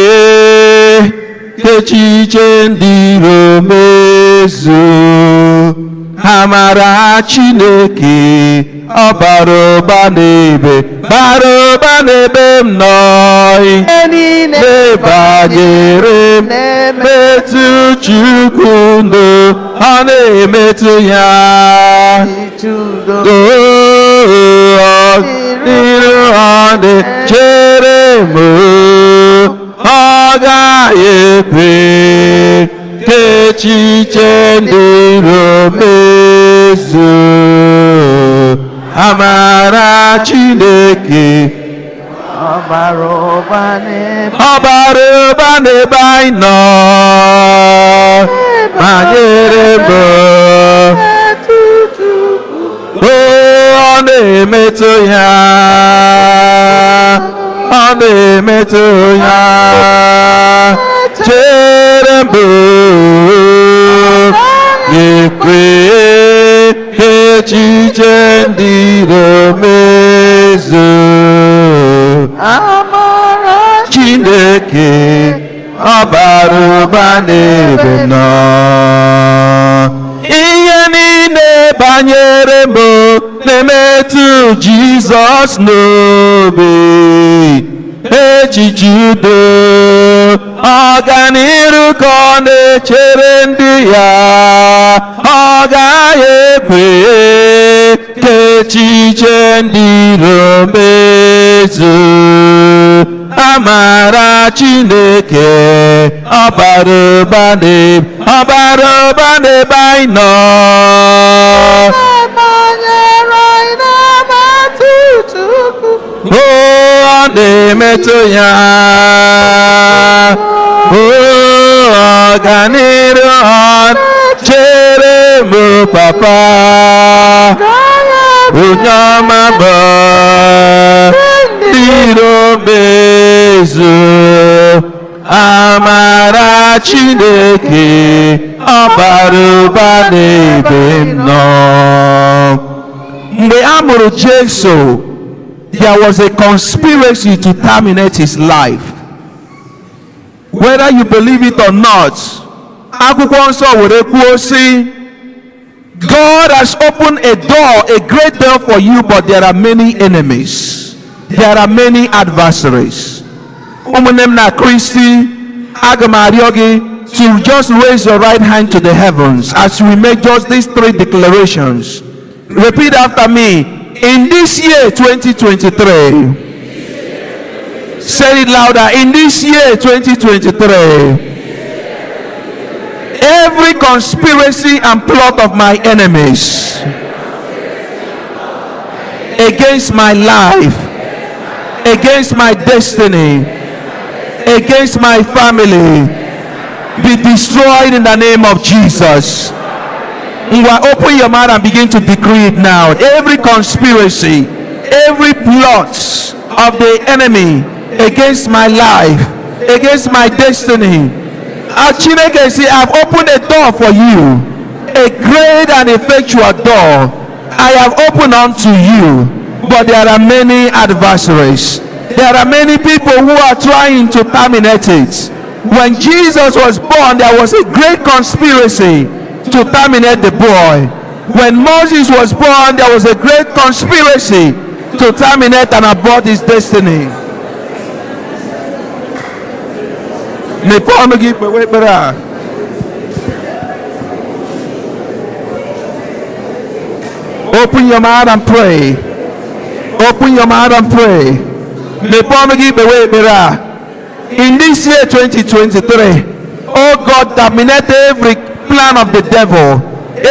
ka echiche ndị iro mezuo. Amara Chineke ọ bara ụba n'ebe m nọ. Ihe niile banyere m na-emetụ Chukwu n'obi, ọ na-emetụ ya. Ọganiru ọ na-echere m, ọ gaghị ekwe ka echiche ndị iro mezuo. Amara Chineke ọ bara ụba n'ebe anyị nọ, banyere m ọ na-emetụ ya, ọ na-emetụ ya. Chere m ekwe ka echiche ndị iro mezuo. Amara Chineke ọ bara ụba n'ebe m nọ. Ihe niile banyere m na-emetụ Jizọs n'obi. Echiche udo ọganiru ka ọ na-echere ndị ya, ọ gaghị ekwe ka echiche ndị iro mezuo. Amara Chineke ọ bara ụba n'ebe anyị nọ. Ọ na-emetụ ya. Ọganiru ọ chere m papa, onye ọma bụ ndị iro mezuo. Amara Chineke ọ bara ụba n'ebe m nọ. Mgbe a mụrụ Jesu, there was a conspiracy to terminate his life. Whether you believe it or not, akwụkwọ nsọ were kwuo sị, God has opened a door, a great door for you, but there are many enemies. There are many adversaries. Ụmụnne m na Kristi, aga m arịọ gị to just raise your right hand to the heavens as we make just these three declarations. Repeat after me. In this year 2023, say it louder. In this year 2023, every conspiracy and plot of my enemies against my life, against my destiny, against my family, be destroyed in the name of Jesus. Open your mouth and begin to decree it now. Every conspiracy, every plot of the enemy against my life, against my destiny, Chineke say, I've opened a door for you, a great and effectual door. I have opened unto you, but there are many adversaries. There are many people who are trying to terminate it. When Jesus was born, there was a great conspiracy to terminate the boy. When Moses was born, there was a great conspiracy to terminate and abort his destiny. Open your mouth and pray. Open your mouth and pray. In this year 2023, oh God, terminate every plan of the devil,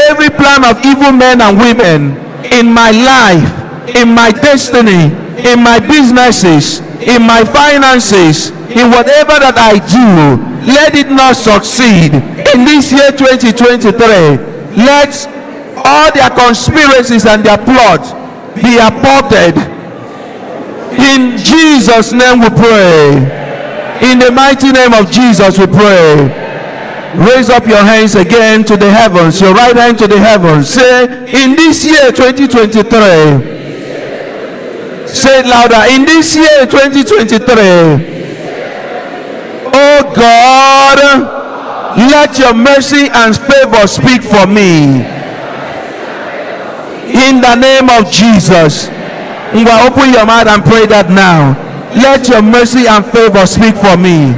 every plan of evil men and women in my life, in my destiny, in my businesses, in my finances, in whatever that I do. Let it not succeed in this year 2023. Let all their conspiracies and their plots be aborted. In Jesus' name we pray. In the mighty name of Jesus we pray. Raise up your hands again to the heavens, your right hand to the heavens. Say, in this year 2023. Say it louder. In this year 2023. Oh God, let your mercy and favor speak for me. In the name of Jesus. You will open your mouth and pray that now. Let your mercy and favor speak for me.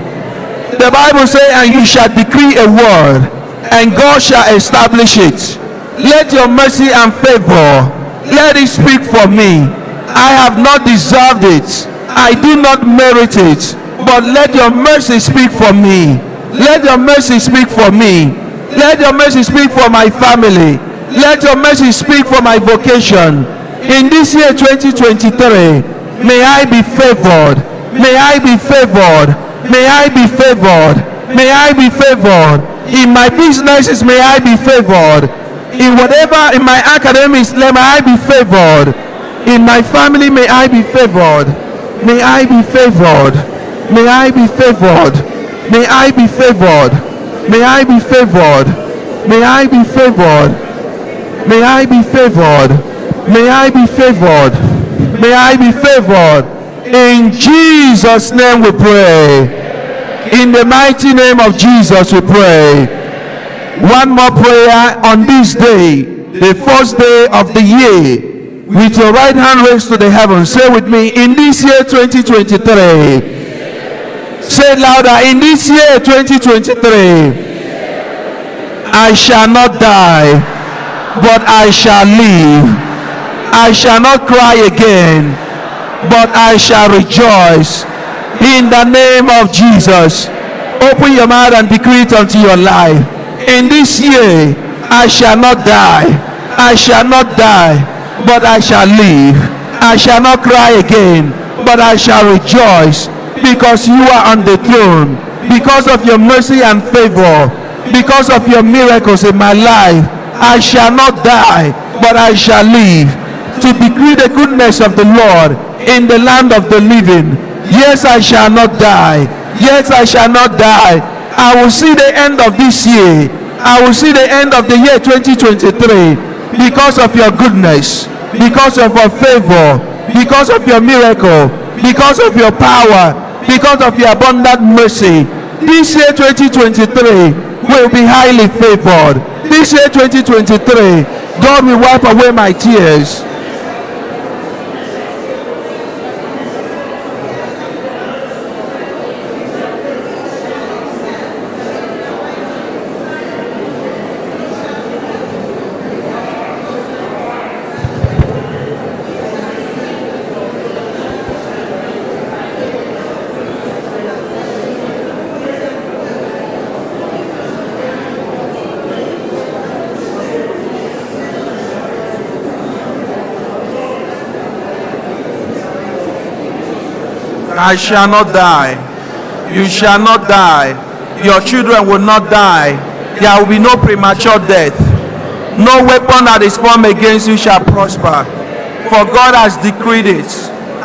The Bible says, and you shall decree a word, and God shall establish it. Let your mercy and favor, let it speak for me. I have not deserved it. I do not merit it. But let your mercy speak for me. Let your mercy speak for me. Let your mercy speak for my family. Let your mercy speak for my vocation. In this year 2023, may I be favored. May I be favored. May I be favored. May I be favored. In my businesses, may I be favored. In whatever, in my academics, may I be favored. In my family, may I be favored. May I be favored. May I be favored. May I be favored. May I be favored. May I be favored. May I be favored. May I be favored. May I be favored. In Jesus' name we pray. In the mighty name of Jesus we pray. One more prayer on this day, the first day of the year. With your right hand raised to the heavens, say with me, in this year 2023. Say it louder. In this year 2023, I shall not die, but I shall live. I shall not cry again, but I shall rejoice. In the name of Jesus, open your mouth and decree it unto your life. In this year, I shall not die. I shall not die, but I shall live. I shall not cry again, but I shall rejoice, because you are on the throne, because of your mercy and favor, because of your miracles in my life. I shall not die, but I shall live, to decree the goodness of the Lord in the land of the living. Yes, I shall not die. Yes, I shall not die. I will see the end of this year. I will see the end of the year 2023 because of your goodness, because of your favor, because of your miracle, because of your power, because of your abundant mercy. This year 2023 will be highly favored. This year 2023, God will wipe away my tears. I shall not die. You shall not die. Your children will not die. There will be no premature death. No weapon that is formed against you shall prosper. For God has decreed it,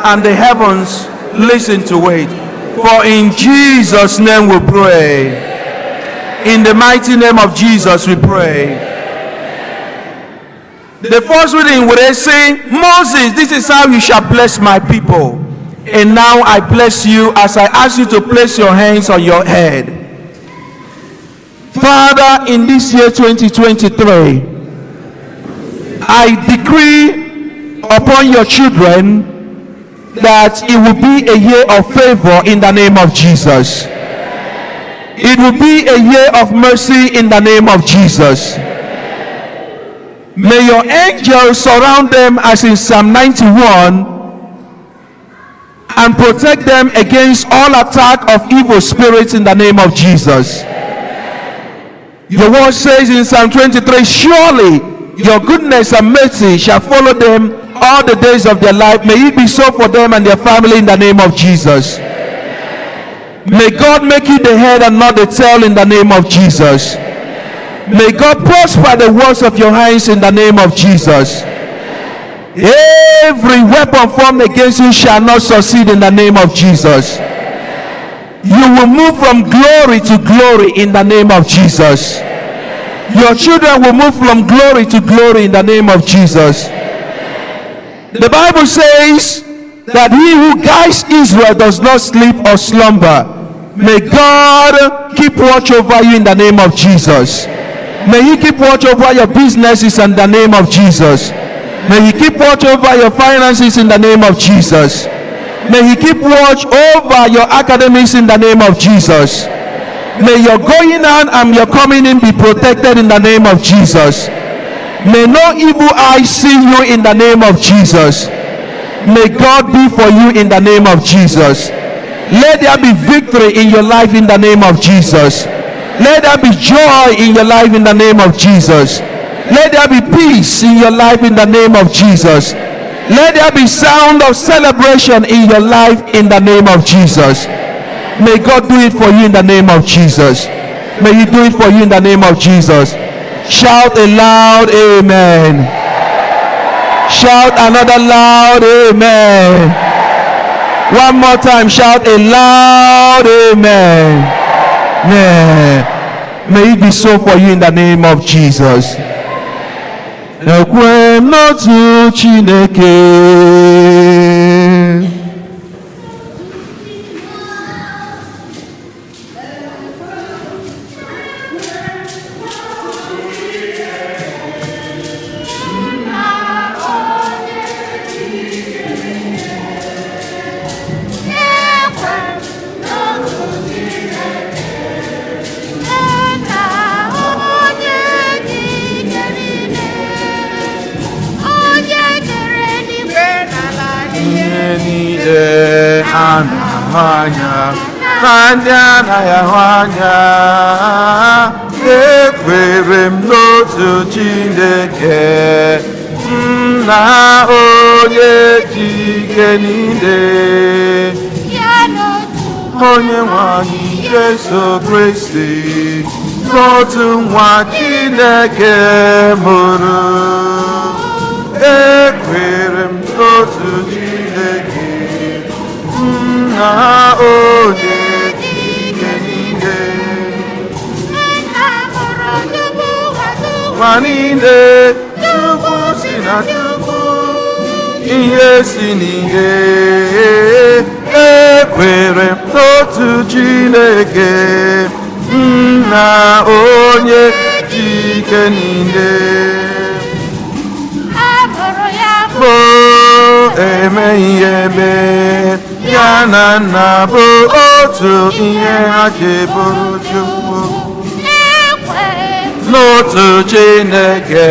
and the heavens listen to it. For in Jesus' name we pray. In the mighty name of Jesus we pray. The first reading would say, Moses, this is how you shall bless my people. And now I bless you as I ask you to place your hands on your head. Father, in this year 2023, I decree upon your children that it will be a year of favor in the name of Jesus. It will be a year of mercy in the name of Jesus. May your angels surround them as in Psalm 91 and protect them against all attack of evil spirits in the name of Jesus. Your word says in Psalm 23, surely your goodness and mercy shall follow them all the days of their life. May it be so for them and their family in the name of Jesus. May God make you the head and not the tail in the name of Jesus. May God prosper the works of your hands in the name of Jesus. Every weapon formed against you shall not succeed in the name of Jesus. You will move from glory to glory in the name of Jesus. Your children will move from glory to glory in the name of Jesus. The Bible says that he who guides Israel does not sleep or slumber. May God keep watch over you in the name of Jesus. May he keep watch over your businesses in the name of Jesus. May he keep watch over your finances in the name of Jesus. May he keep watch over your academics in the name of Jesus. May your going out and your coming in be protected in the name of Jesus. May no evil eye see you in the name of Jesus. May God be for you in the name of Jesus. Let there be victory in your life in the name of Jesus. Let there be joy in your life in the name of Jesus. Let there be peace in your life in the name of Jesus. Let there be sound of celebration in your life in the name of Jesus. May God do it for you in the name of Jesus. May he do it for you in the name of Jesus. Shout a loud amen. Shout another loud amen. One more time, shout a loud amen. Yeah. May it be so for you in the name of Jesus. Ekwe n'otu Chineke. Ndị anaghị ahụ anya ekwere m n'otu Chineke nna onye ji ike niile onye nwanyị Jesu Kristi n'otu nwa Chineke mụrụ ekwere m n'otu Chineke nna onye Maninde Chukwu si na Chukwu ihe si n'ihe ekwere m n'otu Chineke nna onye ji ike niile bụ emeghị eme ya na nna bụ otu ihe ha ji bụrụ Chukwu n'otu Chineke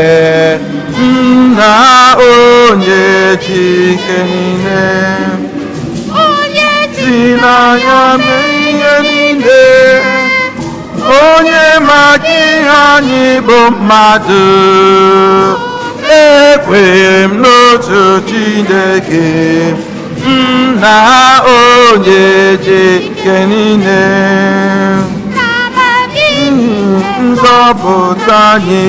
nna onye ji ike niile si n'anya mee ihe niile onye maka ihe anyị bụ mmadụ ekwere m n'otu Chineke nna onye ji ike niile nzọpụta anyị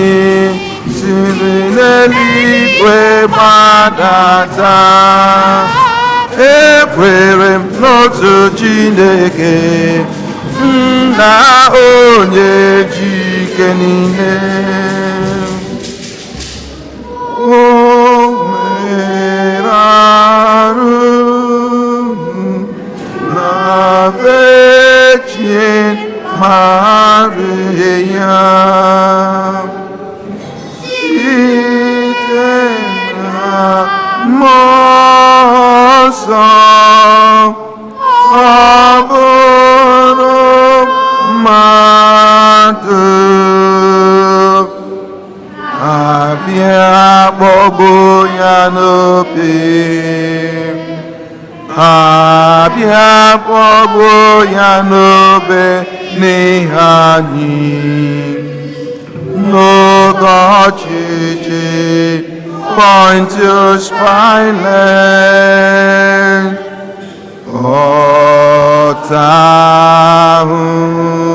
siri n'eluigwe gbadata ekwere m n'otu Chineke nna onye ji ike niile o mere arụ na Virgin Maria site na Mmụọ Nsọ ọ bụrụ mmadụ abịa kpọgbu ya n'obe abịa kpọgbu ya n'obe n'ihe anyị n'oge ọchịchị Pontius Pilate ọta ahụhụ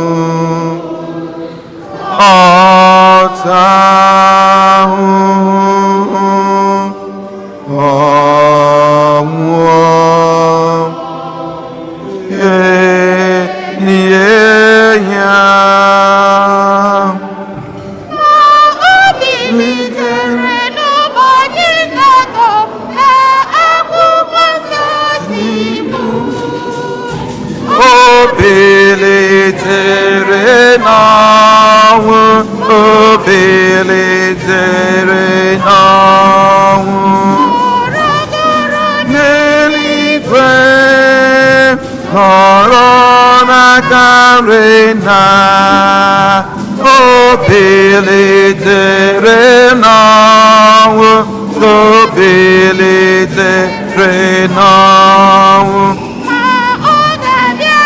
Macarena, o bilitere n'ọnwụ, o bilitere n'ọnwụ. Ma ọ ga-abịa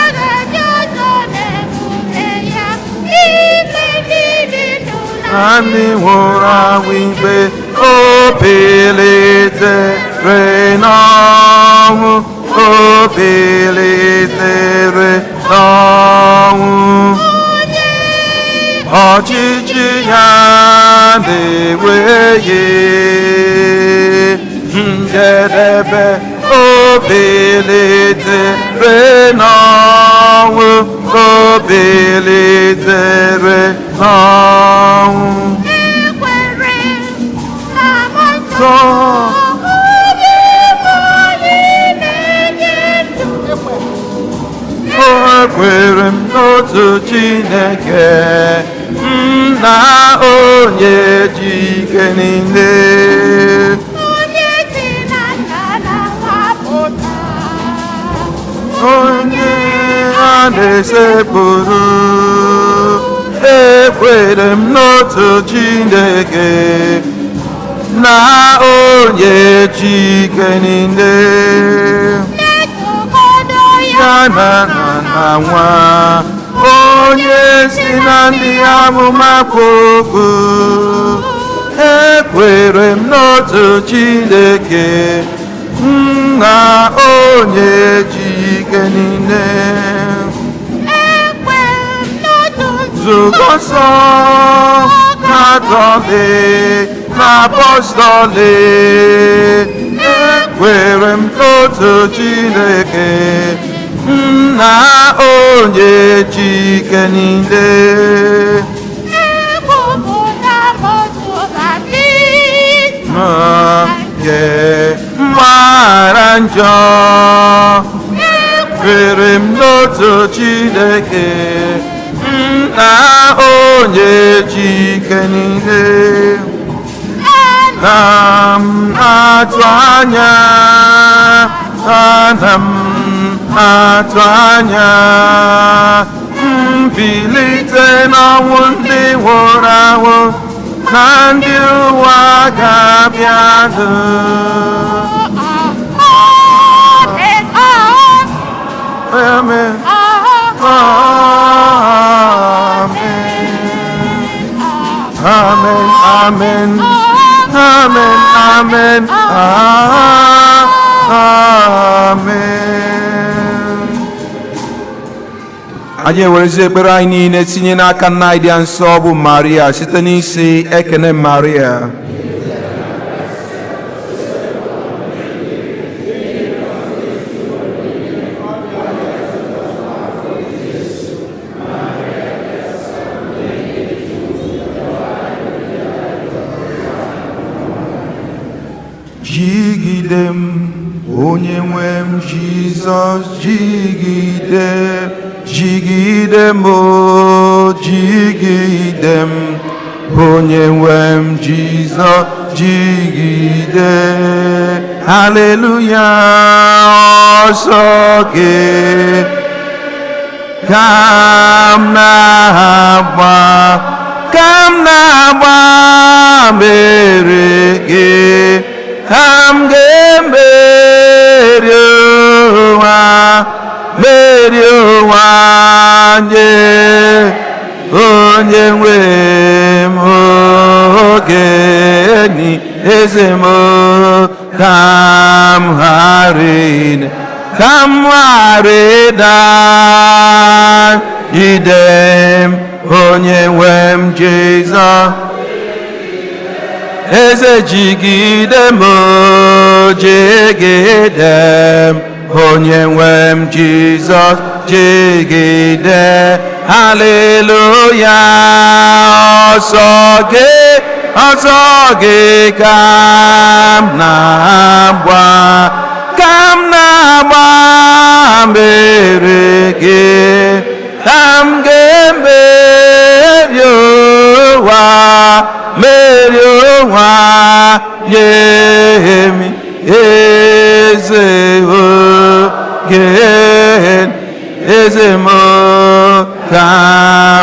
ọzọ n'ebube ya, ime niile n'ụlọ. Anyị nwụrụ anwụ ikpe, o bilitere n'ọnwụ, o bilitere n'ọnwụ. Ọchịchị ya na-enweghị njedebe, o bilitere n'ọnwụ, o bilitere n'ọnwụ. Ekwere na mmụọ nsọ, Nsọ. onye bụ onye na-enye ndụ. Ekwere m n'otu Chineke, nna onye ji ike niile, Onye si na nna na-apụta. onye a na-esepụrụ. Ekwere m n'otu Chineke, na onye ji ike niile, N'etugbodo ya ya na nwa, onye si na ndị amụma kwụ. Ekwere m n'otu Chineke, nna onye ji ike niile, ekwere n'otu nzukọ nsọ Katọlik na Apọstọlik. Ekwere m n'otu Chineke, nna onye ji ike niile, ekwupụtara otu baptizim. ma nke mgbaghara njọ. Ekwere m n'otu Chineke, nna onye ji ike niile. Ana m atụ anya, ana m atụ anya mbilite n'ọnwụ ndị nwụrụ anwụ na ndị ụwa ga-abịa. Amen. Amen. Amen. Amen. Amen. Amen. Anyị ewerezi ekpere anyị niile tinye n'aka nna anyị dị nsọ bụ Maria site n'isi ekene Maria. Jigide m onye nwe m Jizọs, jigide, jigide m, o jigide m onye nwe m Jizọs, jigide. Haleluya, ọsọ gị ka m na-agba, ka m na-agba mere gị, ka m ga-emeri ụwa, meri ụwa nye onye nwe m oge ni eze m, ka m ghara ịda, jide m onye nwe m Jizọs. Eze jigide m, jigide m onye nwe m Jizọs, jigide. Haleluya, ọsọ gị ka m na-agba, ka m na-agba mere gị, ka m ga-emeri ụwa, meri ụwa nye m eze oge, eze m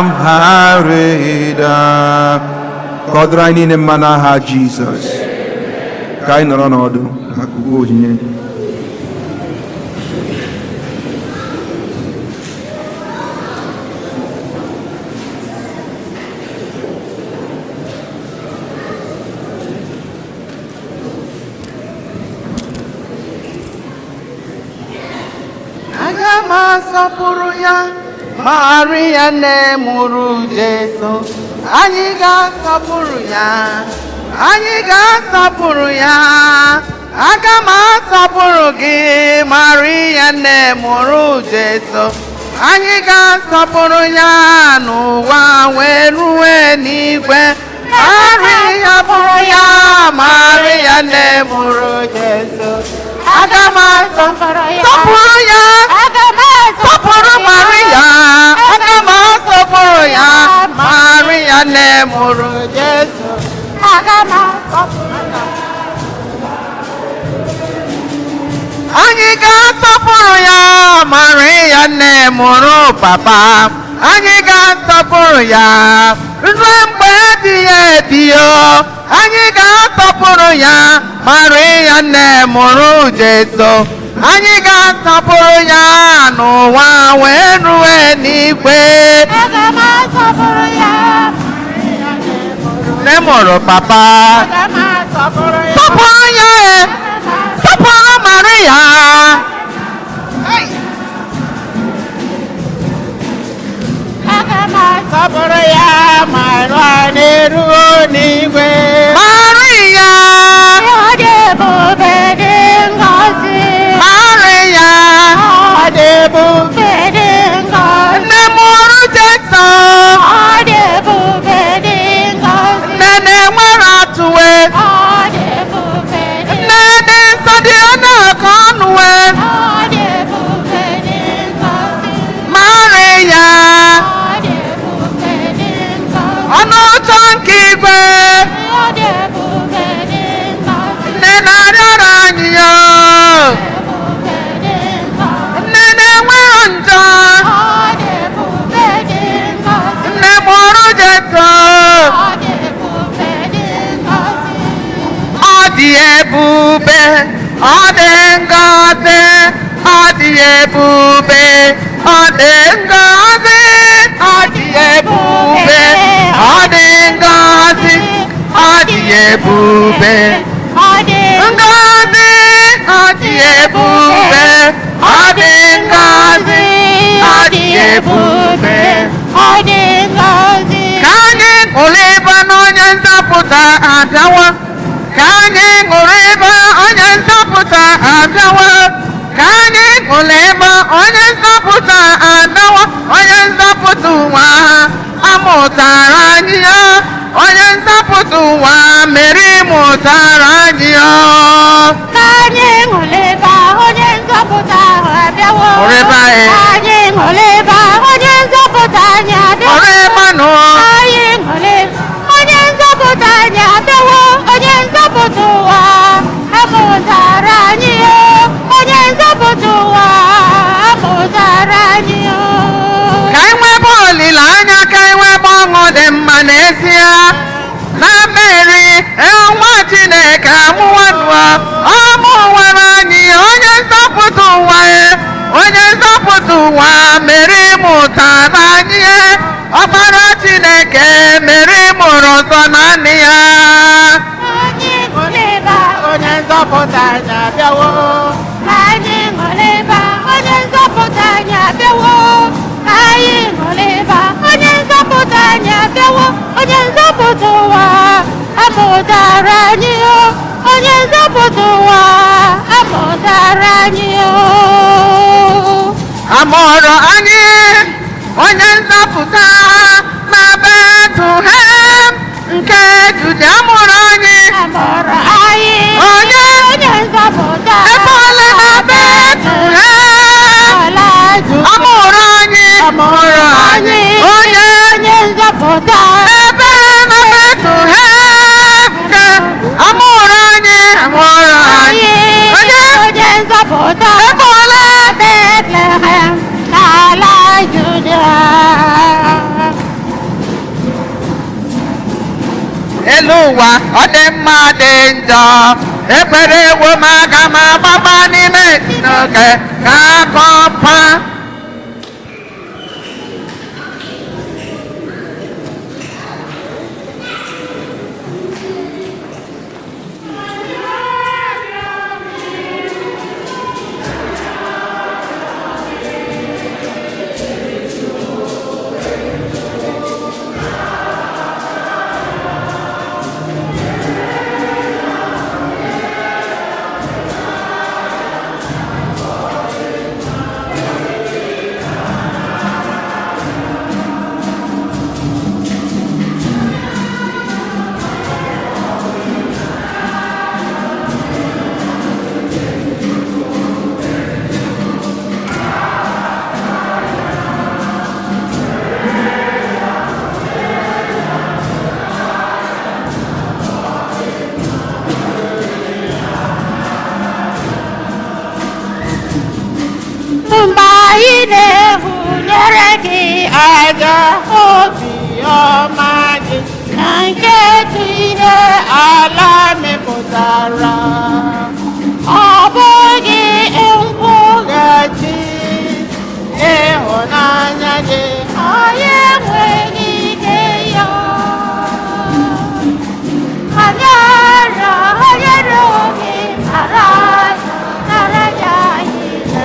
amharịda ka ọ dịrị anyị niile mma n'aha Jizọs. Ka anyị nọrọ n'ọdụ akụkụ onyinye. Aga m asọpụrụ ya, Maria nne mụrụ Jesu. Anyị ga-asọpụrụ ya, anyị ga-asọpụrụ ya. Aga m asọpụrụ gị, Maria nne mụrụ Jesu. Anyị ga-asọpụrụ ya n'ụwa wee rue n'igwe. Maria bụrụ ya, Maria nne mụrụ Jesu. Aga m asọpụrụ ya, sọpụrụ Maria. Aga m asọpụrụ ya, Maria nne mụrụ Jesu. Aga m asọpụrụ ya. Anyị ga-asọpụrụ ya, Maria nne mụrụ Papa. Anyị ga-asọpụrụ ya ruo mgbe ebighị ebi. Anyị ga-asọpụrụ ya, Maria nne mụrụ Jesu. Anyị ga-asọpụrụ ya n'ụwa wee rue n'igwe. Aga m asọpụrụ ya, Nne mụrụ Papa. aga m asọpụrụ ya, Sọpụrụ ya, sọpụrụ Maria. aga m asọpụrụ ya ma ruo n'eruo n'igwe. Maria, Ọ dị ebube dị ngọzi, Maria, ọ dị ebube dị ngọzi, nne mụrụ Jesu. ọ dị ebube dị ngọzi, Nne na-enwere atụwe, ọ dị ebube dị, nne dị nsọ dị ọnụọkụ ọnụwe. ọ dị ebube dị ngọzi, Maria, ọ dị ebube dị ngọzi, ọnụ ụtọ nke igwe. ọ dị ebube dị ngọzi, Nne na-arịọrọ anyị ya, ebube dị ngọzi, nne na-enweghị njọ. ọ dị ebube dị ngọzi, Nne mụrụ Jesu. ọ dị ebube dị ngọzi. Ọ dị ebube, ọ dị ngọzi, ọ dị ebube, ọ dị ngọzi, ọ dị ebube, ọ dị ngọzi, ọ dị ebube, Ọ dị ngọzi, ọ dị ebube, ọ dị ngọzi, ọ dị ebube. ọ dị ngọzi. Ka anyị ṅụrịba n'onye nzọpụta abịawa. Ka anyị ṅụrịba onye nzọpụta abịawa. Ka anyị ṅụrịba onye nzọpụta abịawa. Onye nzọpụta ụwa amụtara anyị ya. Onye nzọpụta ụwa mere mụtara anyị ya. Ka anyị ṅụrịba onye nzọpụta ahụ abịawo. Ṅụrịba ya. Ka anyị ṅụrịba onye nzọpụta anyị abịawo. Ṅụrịbanụ. Ka anyị ṅụrịba onye nzọpụta anyị abịawo. Onye nzọpụta ụwa amụtara anyị ya. Onye nzọpụta ụwa amụtara anyị ya. Ka anyị nwebe olileanya, ka anyị nwebe ọṅụ dị mma n'ezie. Na mmeri nwa Chineke amụwanụọ, ọ mụwara anyị onye nzọpụta ụwa ya. Onye nzọpụta ụwa mere mụtara anyị ya. Ọkpara Chineke mere mụrụ nsọ naanị ya. Anyị ṅụrịba Onye nzọpụta anyị abịawo. anyị ṅụrịba onye nzọpụta anyị abịawo. Anyị ṅụrịba onye nzọpụta anyị abịawo. Onye nzọpụta ụwa amụtara anyị o. Onye nzọpụta ụwa amụtara anyị o. Amụrụ anyị onye nzọpụta na Betlehem nke Juda mụrụ anyị. Amụrụ anyị Onye nzọpụta ebe ole na Betlehem. ala Juda. Amụrụ anyị onye nzọpụta ebe na Betlehem nke amụrụ anyị onye nzọpụta ebe ole Bethlehem n'ala Juda. n'elu ụwa ọ dị mma dị njọ ekpere ewo m aga m agbaba n'ime n'oge ka akọpa aga obiọma gị na nke ihe ala mepụtara ọ bụghị nkwụghachi ịhụnanya gị onye enweghị ike ya onye oge mara ya ihe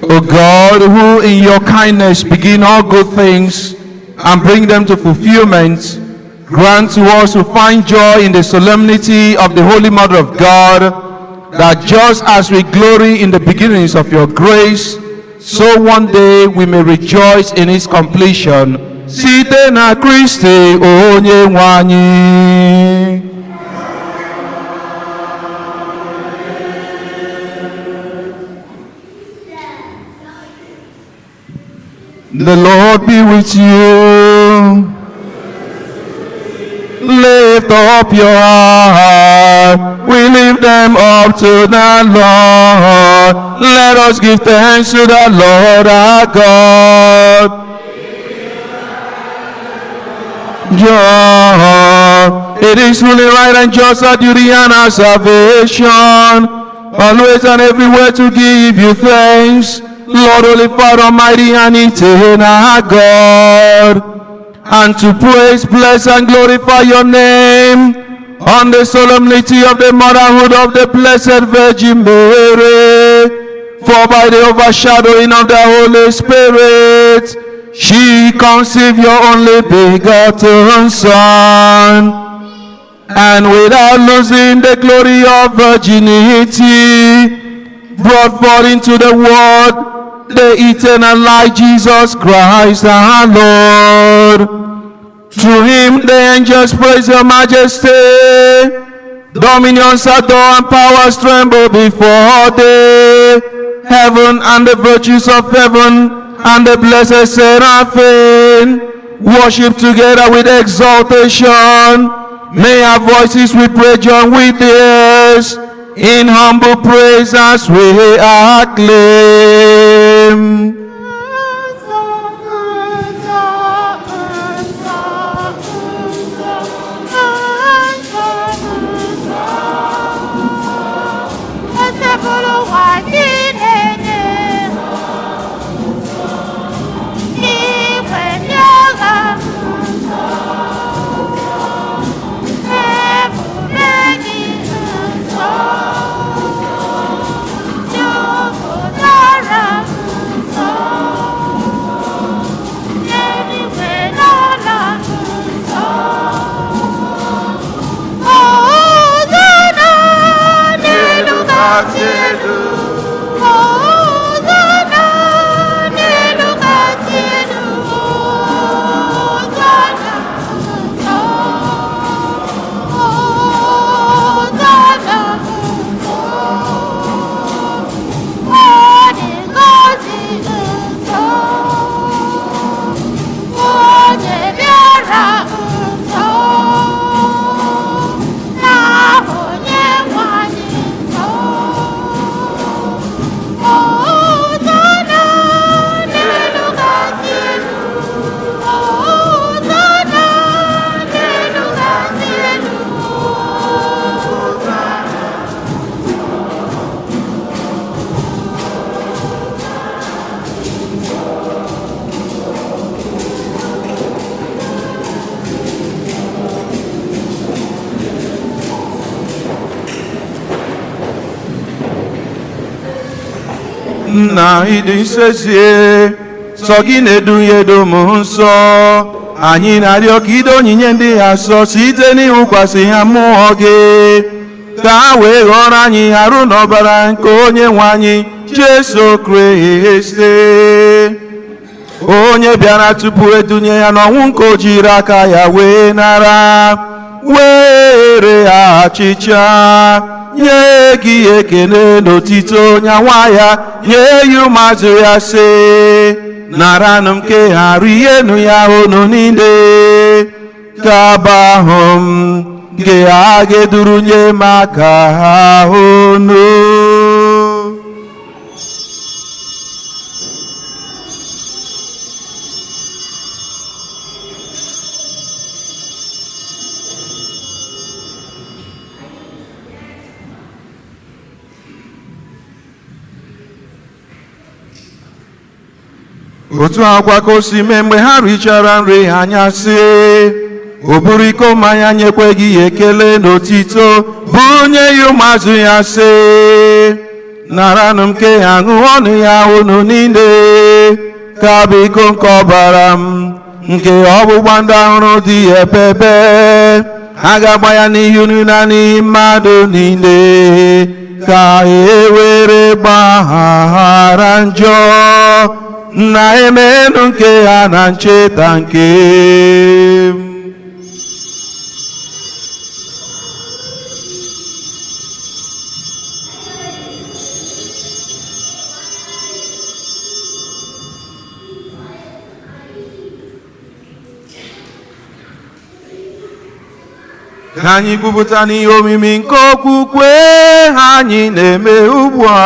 O God, who in your kindness begin all good things and bring them to fulfillment, grant to us who find joy in the solemnity of the Holy Mother of God, that just as we glory in the beginnings of your grace, so one day we may rejoice in its completion. Site na Kristi onye nwe anyị. The Lord be with you. Lift up your heart. We lift them up to the Lord. Let us give thanks to the Lord our God. It is truly right and just our duty and our salvation, always and everywhere to give you thanks, Lord, Holy Father, Almighty and eternal God, and to praise, bless, and glorify your name on the solemnity of the motherhood of the Blessed Virgin Mary. For by the overshadowing of the Holy Spirit, she conceived your only begotten Son, and without losing the glory of virginity, brought forth into the world the eternal light, Jesus Christ our Lord. Through him the angels praise your majesty, dominions adore and powers tremble before thee. Heaven and the virtues of heaven and the blessed seraphim worship together with exaltation. May our voices we pray join with theirs in humble praise as we acclaim. nna ịdị nsezie sọ gị na-eduhie dum nsọ anyị na-arịọ ka ide onyinye ndị ya nsọ site n'ịwụkwasị ha mmụọ gị ka ha wee ghọrọ anyị arụ n'ọbara nke onye nwe anyị Jesu Kristi, onye bịara tupu edunye ya n'ọnwụ nke o jiri aka ya wee nara were achịcha nye gị ekele n'otito nyanwa ya nye ya ụmụazụ ya sị naranụ m nke ghara ihenu ya unu niile ka aba ahụ m nke a ga-eduru nye m aka ha unu. Otu akwa ka o si mee mgbe ha richara nri ha anyasị, o buru iko mmanya nyekwe gị ekele n'otito bunye ya ụmụazụ ya sị naranụ m nke ya ṅụọ ọnụ ya unu niile ka bụ iko nke ọbara m nke ọgbụgba ndụ ọhụrụ dị ebebe a ga-agba ya n'ihi unu na n'ihi mmadụ niile ka e were gbaghara njọ na emenụ nke ya na ncheta nke m. Ka anyị kwupụta n'ihe omimi nke okwukwe ha anyị na-eme ugbu a.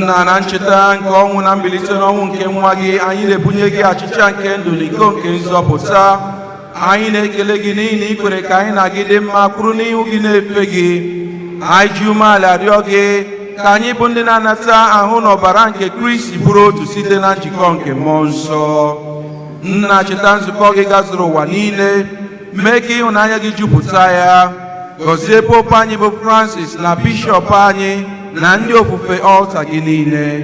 Na ncheta nke ọnwụ na mbilite n'ọnwụ nke nwa gị anyị na-ebunye gị achịcha nke ndụ na iko nke nzọpụta. Anyị na-ekele gị n'ihi na ị kwere ka anyị na-agide mma kwuru n'ihu gị na-efe gị. Anyị ji umeala rịọ gị ka anyị bụ ndị na-anata ahụ na ọbara nke Kristi bụrụ otu site na njikọ nke mmụọ nsọ. Nna, cheta nzukọ gị gazuru ụwa niile, mee ka ịhụnanya gị jupụta ya. Gọzie pope anyị bụ Francis na bishọp anyị na ndị ofufe ọlta gị niile.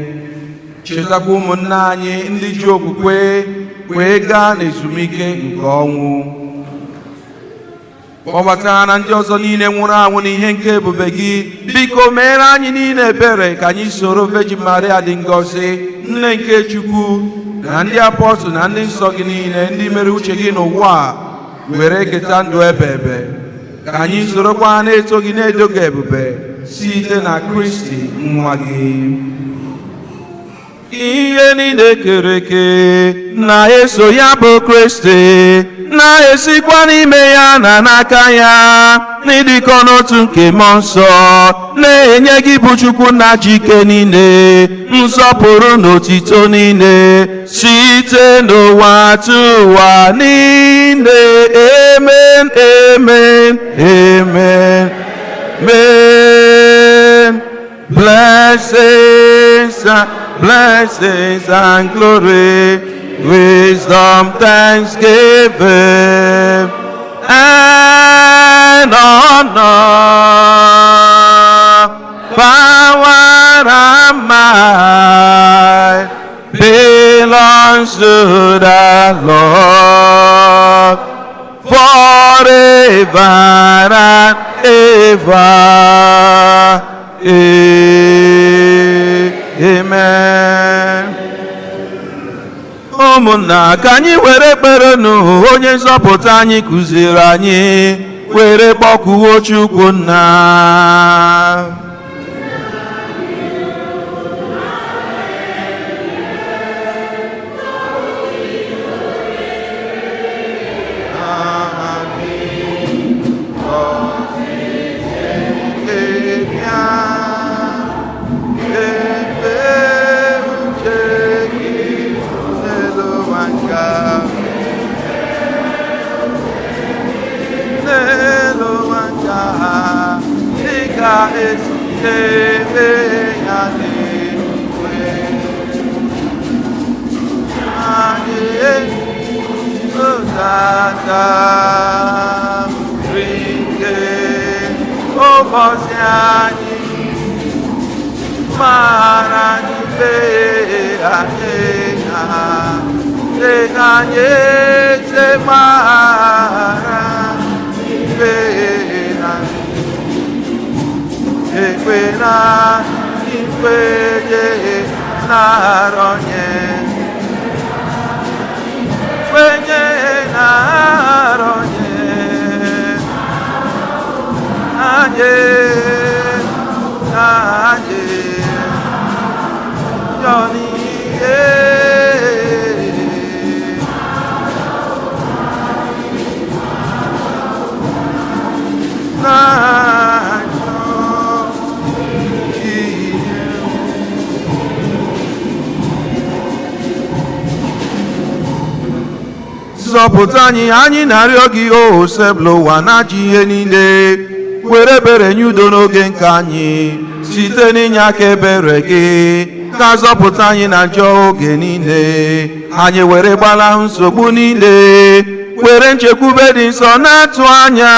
Chetakwa ụmụnne anyị ndị ji okwukwe wee gaa n'ezumike nke ọnwụ. Kpọbata na ndị ọzọ niile nwụrụ anwụ n'ihe nke ebube gị. Biko meere anyị niile ebere ka anyị soro Virgin Maria dị ngọzi, nne nke Chukwu, na ndị apọstụl na ndị nsọ gị niile ndị mere uche gị n'ụwa were keta ndụ ebe ebe. Ka anyị sorokwa na-eto gị na-edo gị ebube site na Kristi nwa gị. Ihe niile kere eke na-eso ya bụ Kristi, na-esikwa n'ime ya na n'aka ya n'ịdịkọ n'otu nke mmụọ nsọ, na-enye gị bụ Chukwu na jike niile nsọpụrụ n'otito niile site n'ụwa tụwa niile. Amen, amen, amen, amen. Blessings and glory, wisdom, thanksgiving, and honor, power and might belongs to the Lord forever and ever. Amen. Ụmụnna, ka anyị were ekpere nụ onye nzọpụta anyị kụziri anyị were kpọkuo Chukwu Nna. ụbọchị anyị mara anyị kpee anyị dịka anyị eze mara kpee anyị ekwe na ikpeje na-arọnye kwenye na-arọnye anyị yọnihe na-achọ ihe zọpụta anyị na-arịọ gị o sebụl ụwa na-achị ihe niile were ebere nye udo n'oge nke anyị site n'inye aka ebere gị ka zọpụta anyị na njọ oge niile anyị were gbalahụ nsogbu niile were nchekwube dị nsọ na-atụ anya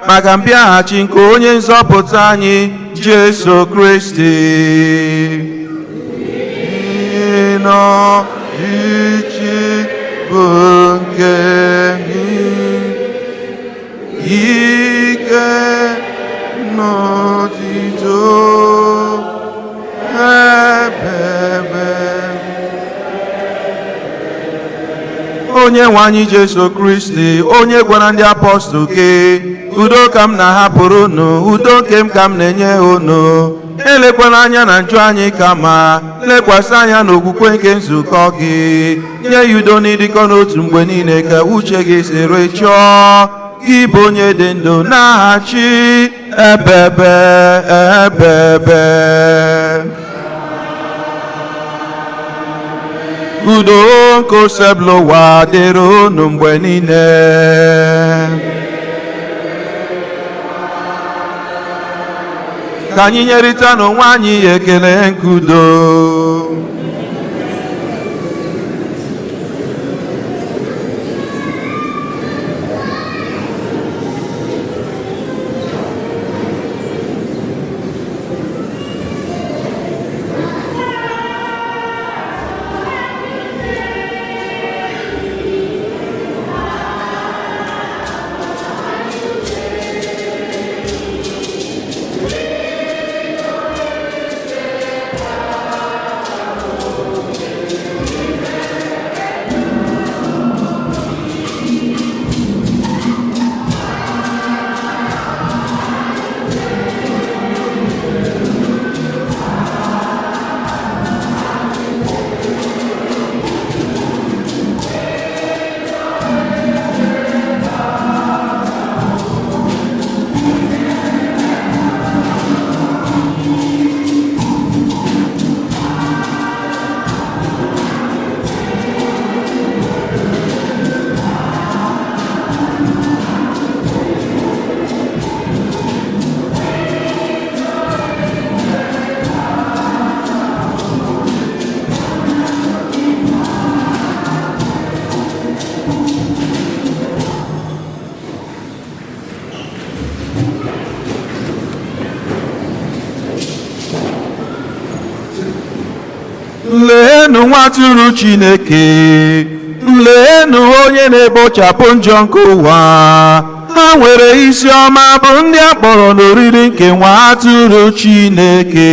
maka mbịaghachi nke onye nzọpụta anyị Jesu Kristi nọ ichi bụ nke ike n'otito ebebe onye nwe anyị Jesu Kristi onye gwara ndị apọstụl gị udo ka m na-ahapụrụ unu udo nke m ka m na-enye unu elekwala anya na njọ anyị kama lekwasị anya n'okwukwe nke nzukọ gị nye ya udo n'ịdịkọ n'otu mgbe niile ka uche gị siri chọọ gị bụ onye dị ndụ na-achị ebebe ebebe udo nke osebụl ụwa dịrị unu mgbe niile ka anyị nyerịta n'onwe anyị ekele nke udo leenụ nwa atụrụ Chineke leenụ onye na-egbochapụ njọ nke ụwa ha nwere isi ọma bụ ndị a kpọrọ n'oriri nke nwa atụrụ Chineke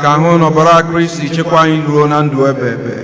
ka ahụ n'ọbara Kristi chekwa anyị ruo na ndụ ebe ebe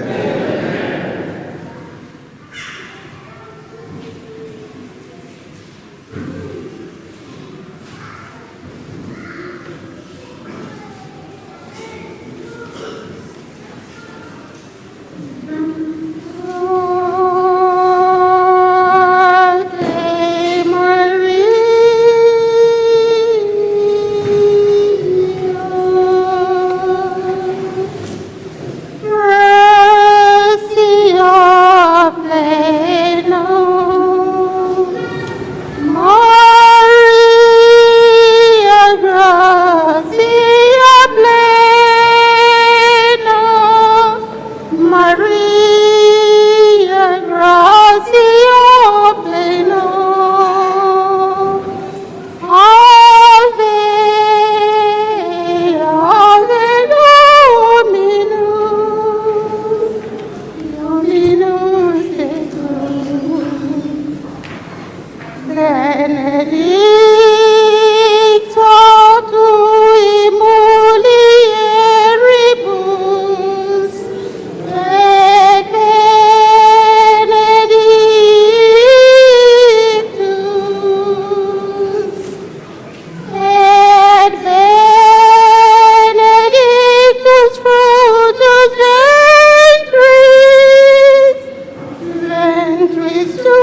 benedictor tui mulieribus, et benedictus, et benedictus fructus ventris tui,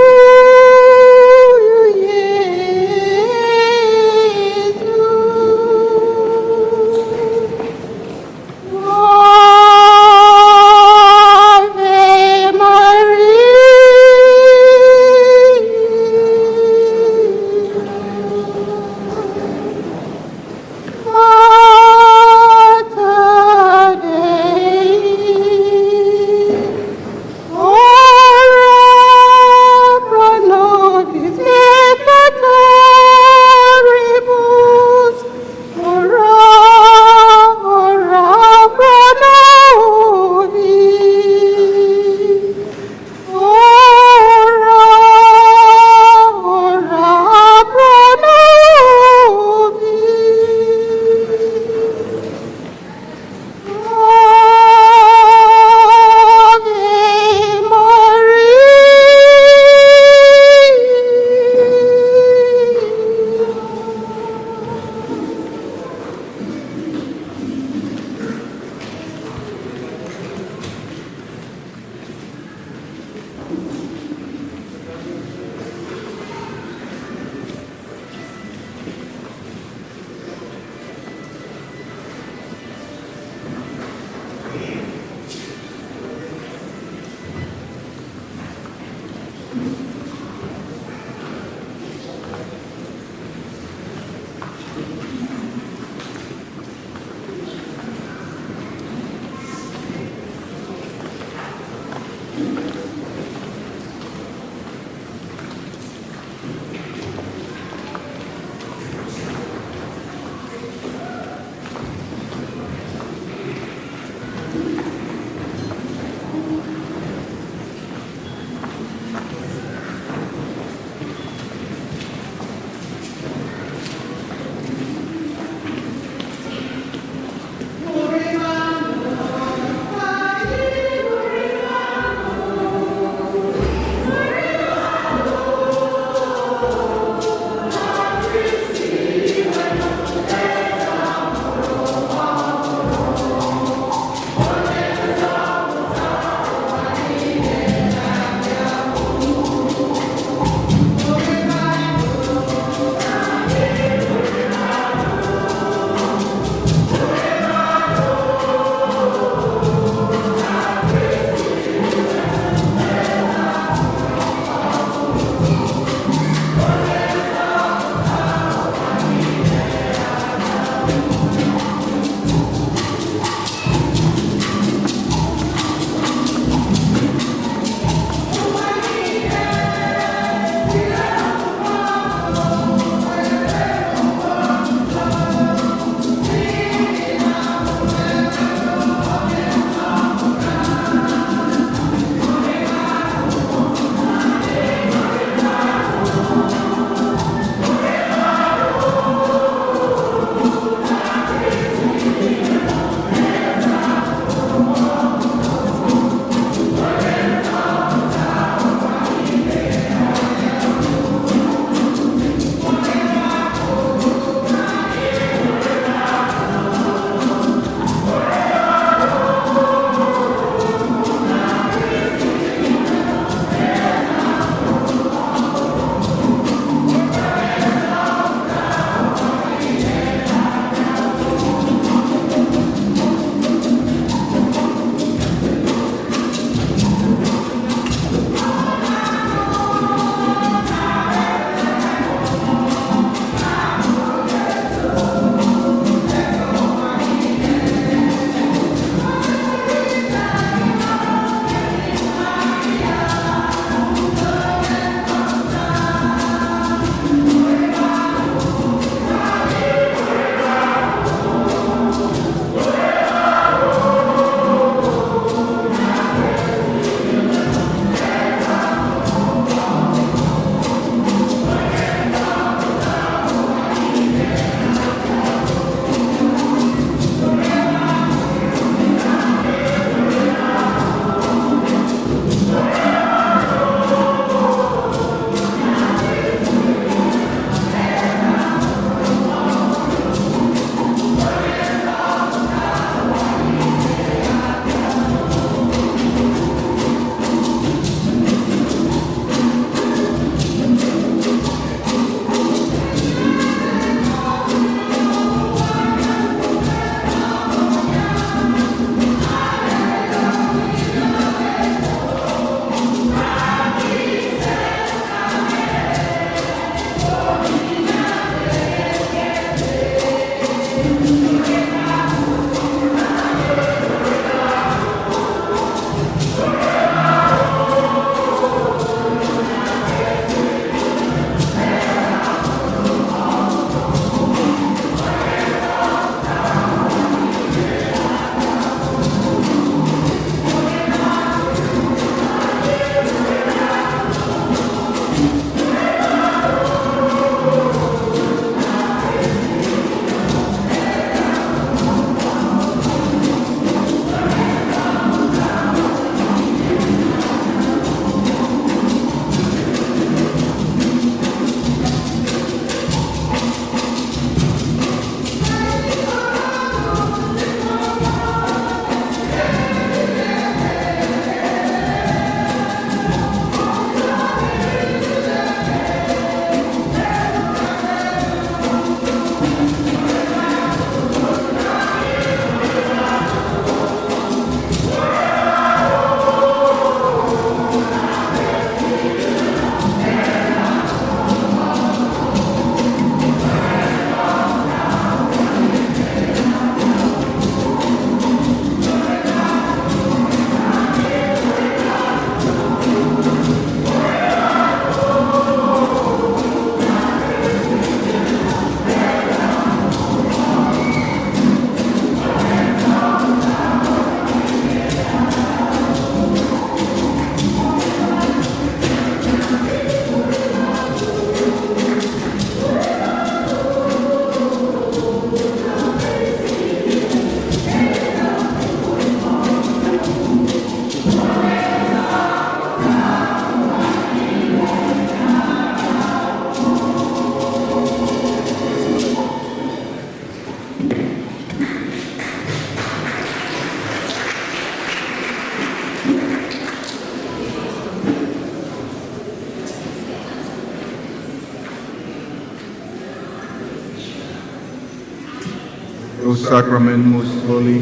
O sacrament most holy.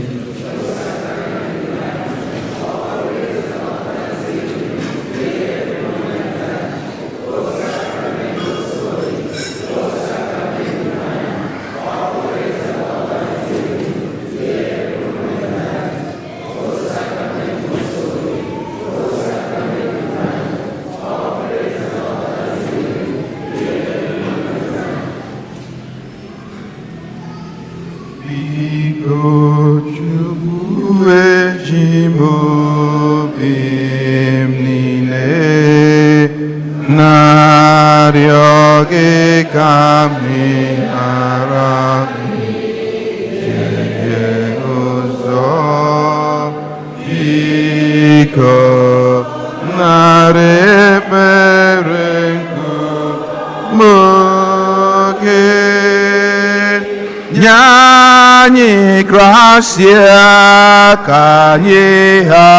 Gracia kanyeha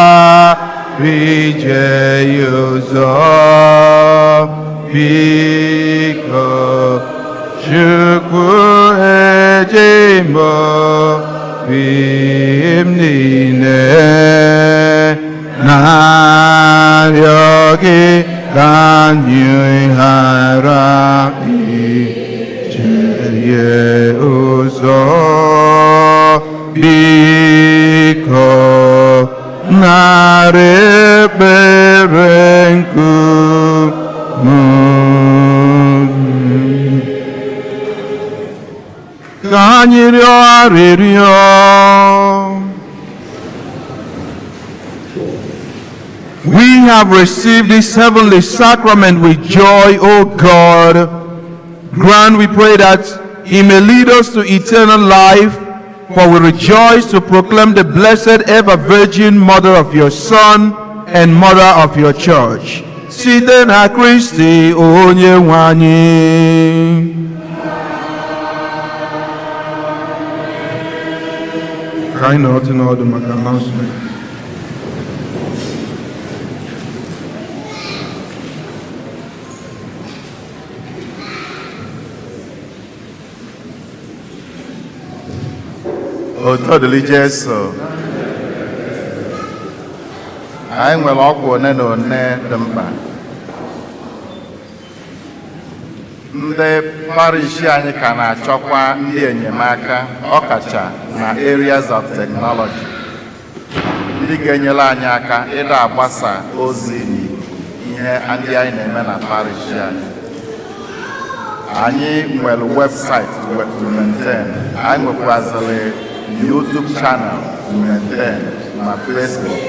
rijeyozo biko chukwu ejimo bimnine naryogi kanyehara rijeyozo biko nareberenku kanyirio aririo we have received this heavenly sacrament with joy, O God. Grant, we pray, that He may lead us to eternal life. For we rejoice to proclaim the blessed ever Virgin Mother of your Son and Mother of your Church. Site na Kristi onye nwe anyị. Ka anyị nọrọ n'ọdụ maka announcement. Oto dịrị Jesu. Anyị nwere ọgwụ one na one dị mkpa. Ndị parish anyị ka na-achọkwa ndị enyemaka, ọkacha na areas of technology. Ndị ga-enyere anyị aka ịda agbasa ozi ihe ndị anyị na-eme na parish anyị. Anyị nwere website to maintain. Anyị nwekwazịrị YouTube channel to maintain na Facebook.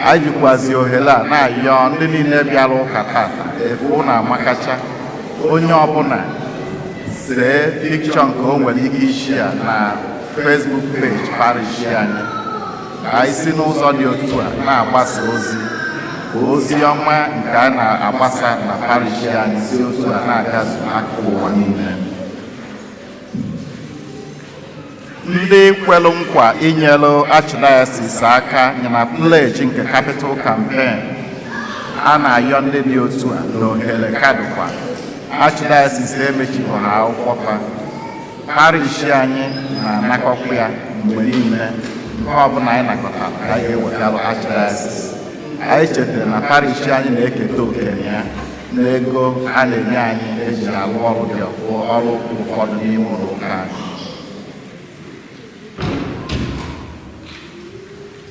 Anyị jikwazi ohere a na-ayọ ndị niile bịara ụka tata efu na amakacha onye ọbụla see picture nke o nwere ike ishia na Facebook page parish anyị. Anyị si n'ụzọ dị otu a na-agbasa ozi ọma nke a na-agbasa na parish anyị si otu a na-agazu akụkụ ụwa niile. Ndị kwelu nkwa inyelu Archdiocese aka na pledge nke capital campaign a na-ayọ ndị dị otu a n'ohere kadụkwa. Archdiocese emechighị ha akwụkwọ parish anyị na-anakọkwa ya mgbe niile. Nke ọbụla anyị nakọtara ka anyị ga-ewetarụ Archdiocese. Anyị chetara na parish anyị na-eketa okenye ya n'ego a na-enye anyị eji alụ ọrụ dị ọrụ ụfọdụ n'ime ụlọ ụka anyị.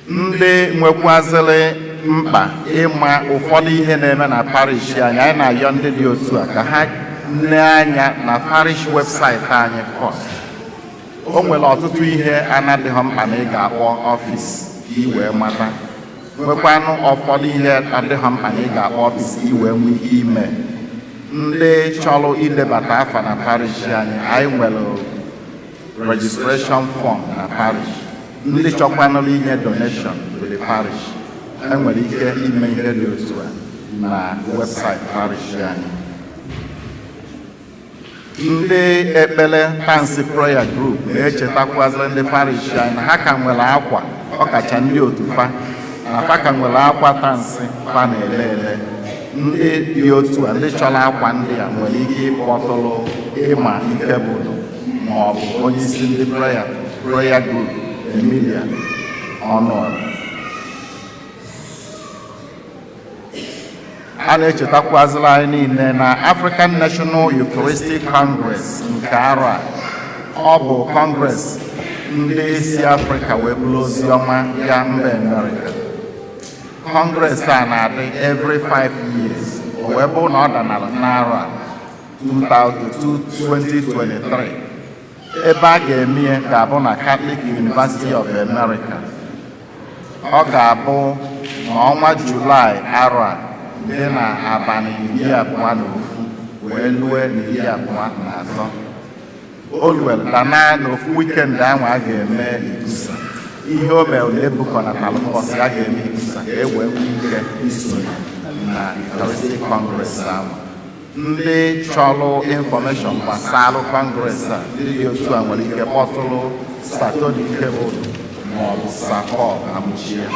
Ndị nwekwazịrị mkpa ịma ụfọdụ ihe na-eme na parish anyị na-ayọ ndị dị otu a ka ha nne anya na parish website anyị first. O nwere ọtụtụ ihe anadịghị mkpa na ị ga-akpọ ọfịs iwee mata. Nwekwanụ ụfọdụ ihe adịghị mkpa na ị ga-akpọ ọfịs iwee nwee ike ime. Ndị chọrọ idebata afa na parish anyị nwere registration form na parish. Ndị chọkwanụrụ inye donation to the parish enwere ike ime ihe dị otu a na website parish anyị. Ndị ekpere Tansi prayer group na-echetakwazịrị ndị parish anyị na ha ka nwere akwa, ọkacha ndị otu fa na fa ka nwere akwa Tansi fa na-ele. Ndị dị otu a ndị chọrọ akwa ndị a nwere ike ịkpọtụrụ ịma nke bụ ma ọ bụ onye isi ndị prayer group Emilia Ọnụọra. A na-echetakwazila anyị niile na African National Eucharistic Congress nke arọ a, ọ bụ Congress ndị isi Afrịka wee bụrụ ozi ọma ya mba Amerịka. Congress a na-adị every 5 years, o wee bụ na ọ danara n'arọ a 2023. Ebe a ga-eme ya ga-abụ na Catholic University of America. Ọ ga-abụ n'ọnwa Julaị arọ a dị na abalị 21 wee lue na 23. Oluwel dana n'ofu weekend ahụ a ga-eme ikusa. Ihe o mere na-ebukọnata mbọsị a ga-eme ikusa ka e wee nwee ike isonye na Eucharistic Congress ahụ. Ndị chọrọ infọmeshọn gbasara Congress a dị otu a nwere ike kpọtụrụ Satoni Kebụl ma ọ bụ Sapọ Amuchie.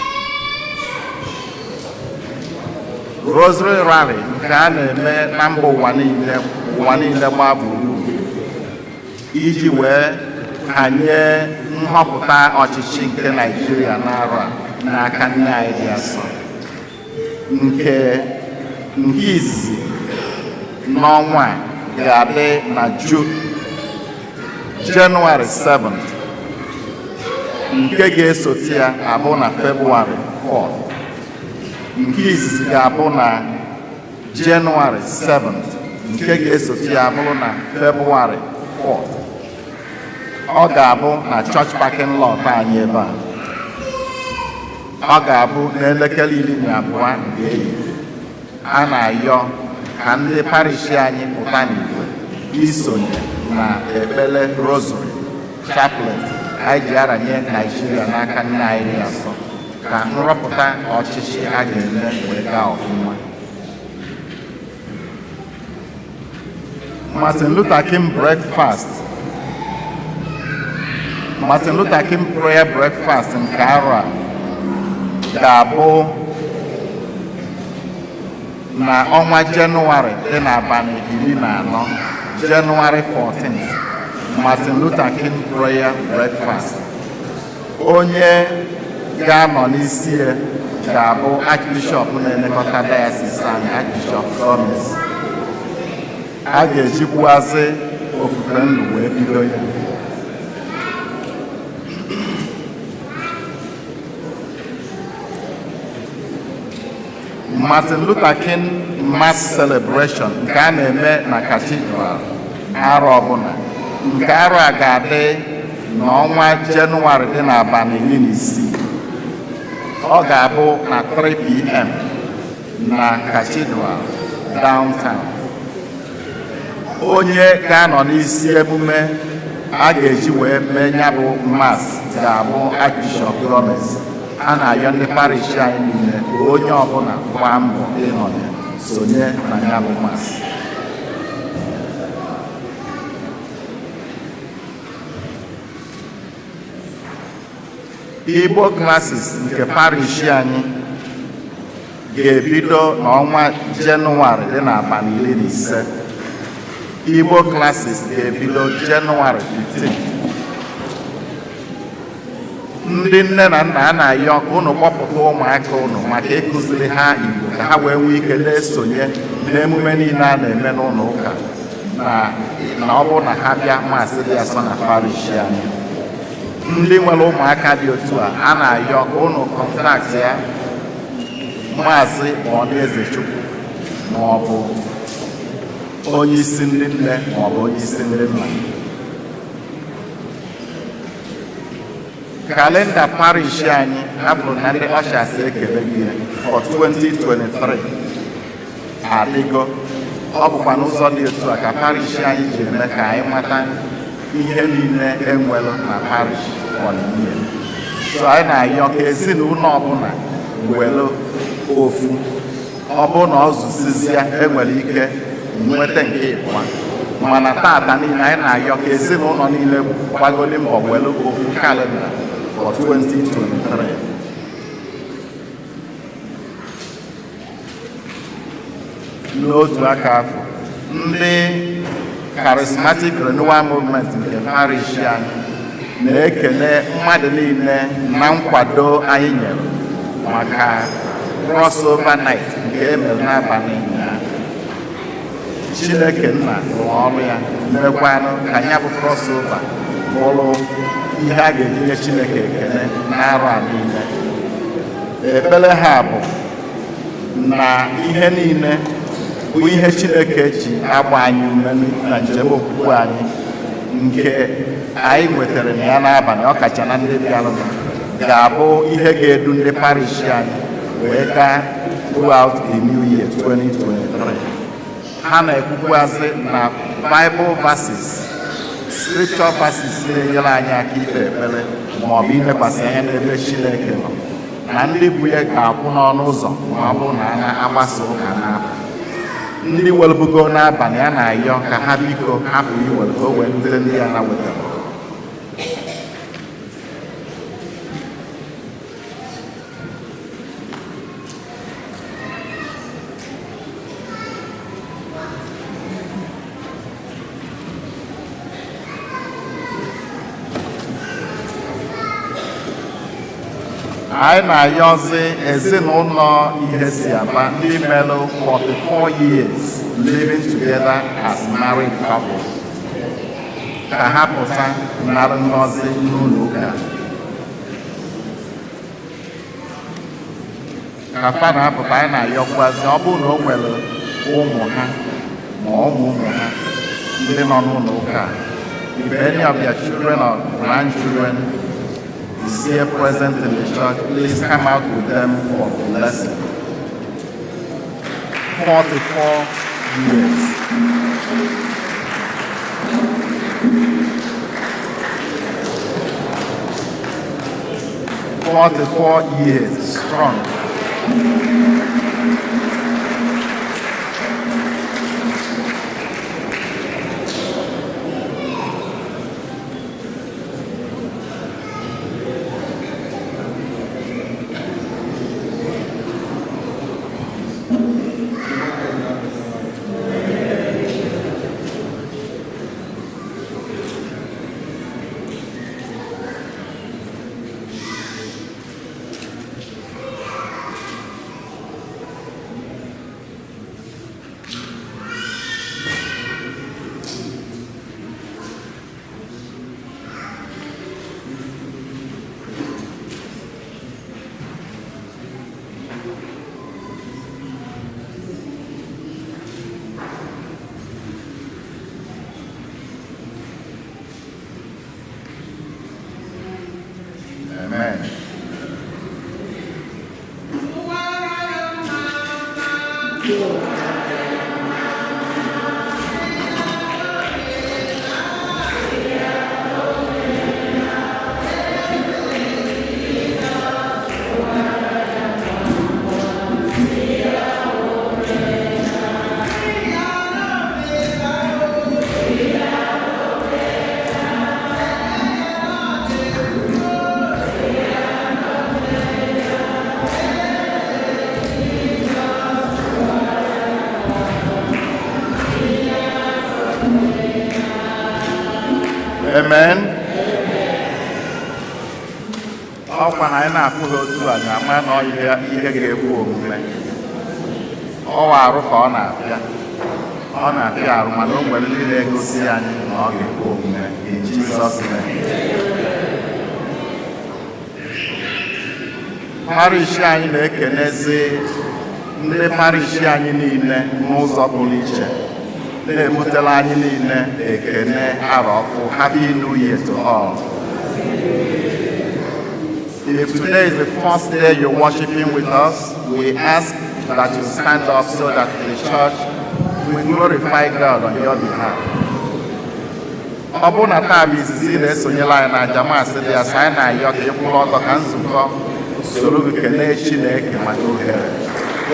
Rosary Rally nke a na-eme na mba ụwa niile gbaa gburugburu iji wee hanye nhọpụta ọchịchị nke Naịjirịa n'arọ a n'aka nne anyị dị asọ. Nke izizi n'ọnwa a ga-adị na Jenụwarị 7th, nke ga-esote ya abụ na Febụwarị 4th. Nke izizi ga-abụ na Jenụwarị 7th, nke ga-esote ya abụrụ na Febụwarị 4th. Ọ ga-abụ na church parking lot anyị ebe a. Ọ ga-abụ n'elekere 12 nke ehihie. A na-ayọ ka ndị parishi anyị pụta n'igwe isonye na ekpere rosary chaplet anyị ji aranye Naịjirịa n'aka nne anyị dị asọ ka nrọpụta ọchịchị a ga-eme wee gaa ọfụma. Martin Luther King prayer breakfast nke arọ a ga-abụ na ọnwa Jenụwarị dị n'abalị 14, Jenụwarị 14th, Martin Luther King prayer breakfast. Onye ga-anọ n'isi ya ga-abụ Archbishop na-elekọta diocese anyị, Archbishop Gomez. A ga-ejikwuazị ofufe ndụ wee bido ya. Martin Luther King Mass Celebration nke a na-eme na Cathedral arọ ọbụla. Nke arọ a ga-adị n'ọnwa Jenụwarị dị n'abalị 16. Ọ ga-abụ na 3 p.m. na Cathedral downtown. Onye ga-anọ n'isi emume a ga-eji wee mee ya bụ Mass ga-abụ Archbishop Gomez. A na-ayọ ndị parish anyị niile ka onye ọbụla gbaa mbọ ịnọnye sonye na ya bụ Mass. Igbo classes nke parish anyị ga-ebido n'ọnwa Jenụwarị dị n'abalị 15. Igbo classes ga-ebido Jenụwarị 15. Ndị nne na nna a na-ayọ ka unu kpọpụta ụmụaka unu maka ịkụziri ha Igbo ka ha wee nwee ike na-esonye n'emume niile a na-eme n'ụlọ ụka na ọ bụrụ na ha bịa Maasị dị asọ na parish anyị. Ndị nwere ụmụaka dị otu a na-ayọ ka unu kọntaktị ya Maazị Ọnaezechukwu ma ọ bụ onye isi ndị nne ma ọ bụ onye isi ndị nna. Kalenda parish anyị abụrụ na ndị ushers ekele gị for 2023 adịgo. Ọ bụkwa n'ụzọ dị otu a ka parish anyị ji eme ka anyị mata ihe niile enwere na parish ọdịnihu. So anyị na-ayọ ka ezinụlọ ọbụla were ofu, ọ bụrụ na ọ zụzizi ya enwere ike nweta nke ịbụa, mana tata niile anyị na-ayọ ka ezinụlọ niile gbagoli mbọ were ofu kalenda for 2023. N'otu aka afọ, ndị Charismatic Renewal Movement nke parish anyị na-ekele mmadụ niile na nkwado anyị nyere maka crossover night nke emere n'abalị ụnyaahụ. Chineke nna rụrụ ọrụ ya mekwanụ ka ya bụ crossover bụrụ ihe a ga-eji nye Chineke ekele n'arọ a niile. Ekpere ha bụ na ihe niile bụ ihe Chineke ji agba anyị ume na njem okwukwe anyị nke anyị nwetara na ya n'abalị ọkacha na ndị bịara ga-abụ ihe ga-edu ndị parish anyị wee gaa throughout the new year 2023. Ha na-ekwukwazị na Bible verses, scripture verses na-enyere anyị aka ikpe ekpere ma ọ bụ imekwasị anya n'ebe Chineke nọ, na ndị bụ ya ga-akwụ n'ọnụ ụzọ ma ọ bụrụ na a na-agbasa ụka n'abalị. Ndị welbugo n'abalị a na-ayọ ka ha biko hapụ iwelgo wee ndịre ndị ya na wetara. Anyị na-ayọzi ezinụlọ ihe si aba ndị melụ 44 years living together as married couples ka ha pụta nara ngọzi n'ụlọ ụka. Ka fa na-apụta, anyị na-ayọkwazi ọ bụrụ na o nwere ụmụ ha ma ụmụ ha ndị nọ n'ụlọ ụka, if any of their children or grandchildren is here present in the church, please come out with them for blessing. 44 years. Strong. Amen. Amen. Ọkwa na anyị na-apụghị otu a ga-ama na ihe ga-ekwu omume. Ọwa arụ ka ọ na-apịa. Ọ na-apịa arụ mana o nwere ndị na-egosi anyị na ọ ga-ekwu omume. In Jesus' name. Parish anyị na-ekenezi ndị parish anyị niile n'ụzọ pụrụ iche. Na-ebutela anyị niile ekene arọ ọfụ. Happy New Year to all. If today is the first day you're worshiping with us, we ask that you stand up so that the church will glorify God on your behalf. Ọ bụrụ na taa bụ izizi na-esonyela anyị na jamasị dị asị, anyị na-ayọ ka ịkwụrụ ọtọ ka nzukọ soro gị kelee Chineke maka ohere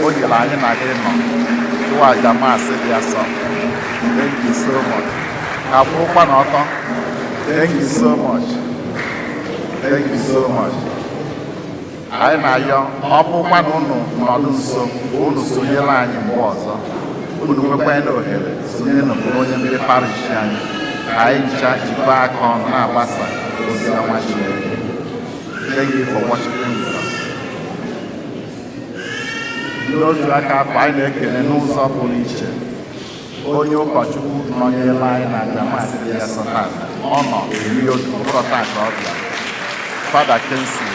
o nyere anyị na gị nọ tụwa jamasị dị asọ. Thank you so much. Ka kwụrụkwa n'ọtọ. Thank you so much. Thank you so much. Anyị na-ayọ ọ bụkwa na unu nọdụ nso unu sonyere anyị mgbe ọzọ, unu nwekwa na ohere sonye na onye ndị parish anyị ka anyị jikwa aka ọnụ na-agbasa ozi ọma Chineke. Thank you for worshiping with us. N'otu aka afọ anyị na-ekele n'ụzọ pụrụ iche onye ụkọchukwu nọnyere anyị na njamasị ya Satan ọ nọ eri otu mkpọta nke ọbịa Fada Kensi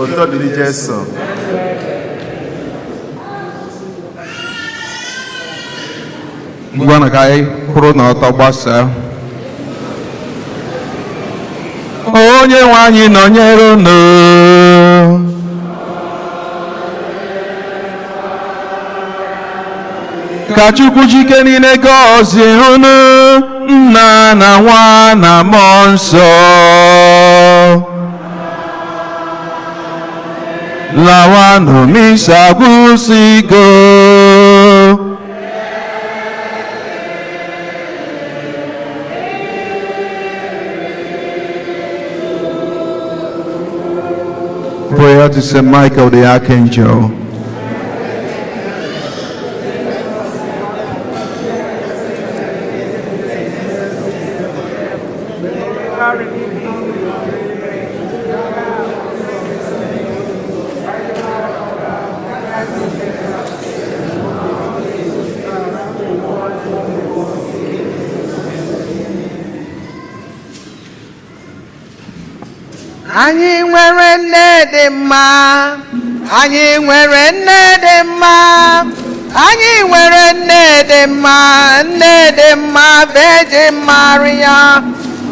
otu dịrị Jesu. Ngwa na ka anyị kwụrụ n'ọtọ gbasaa. Onye nwe anyị nọnyere unu. Ka Chukwu Chike niile gọzie unu, Nna na Nwa na Mmụọ Nsọ. Lawanụ misa gwụsịgo. Prayer to St. Michael the Archangel. Anyị nwere nne dị mma, anyị nwere nne dị mma, anyị nwere nne dị mma, nne dị mma, Virgin Maria.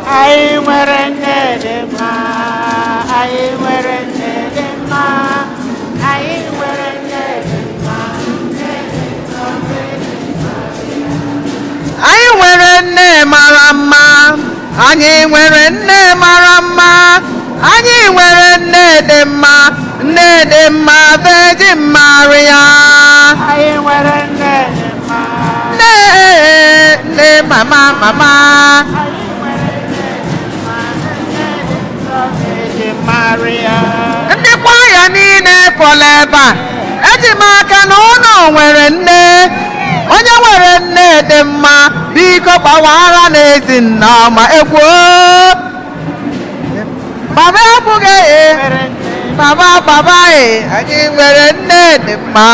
Anyị nwere nne dị mma, anyị nwere nne dị mma, anyị nwere nne dị mma, nne dị mma, Anyị nwere nne mara mma, anyị nwere nne mara mma, anyị nwere nne dị mma, nne dị mma, Virgin Maria. anyị nwere nne dị mma, Nne mama mama. anyị nwere nne dị mma, nne dị mma, Virgin Maria. Ndị kwaya niile fọrọ ebe a, eji m aka na ụlọ nwere nne. Onye nwere nne dị mma, biko gbawara n'Ezinna ma egwu. Baba abụghị baba anyị nwere nne dị mma.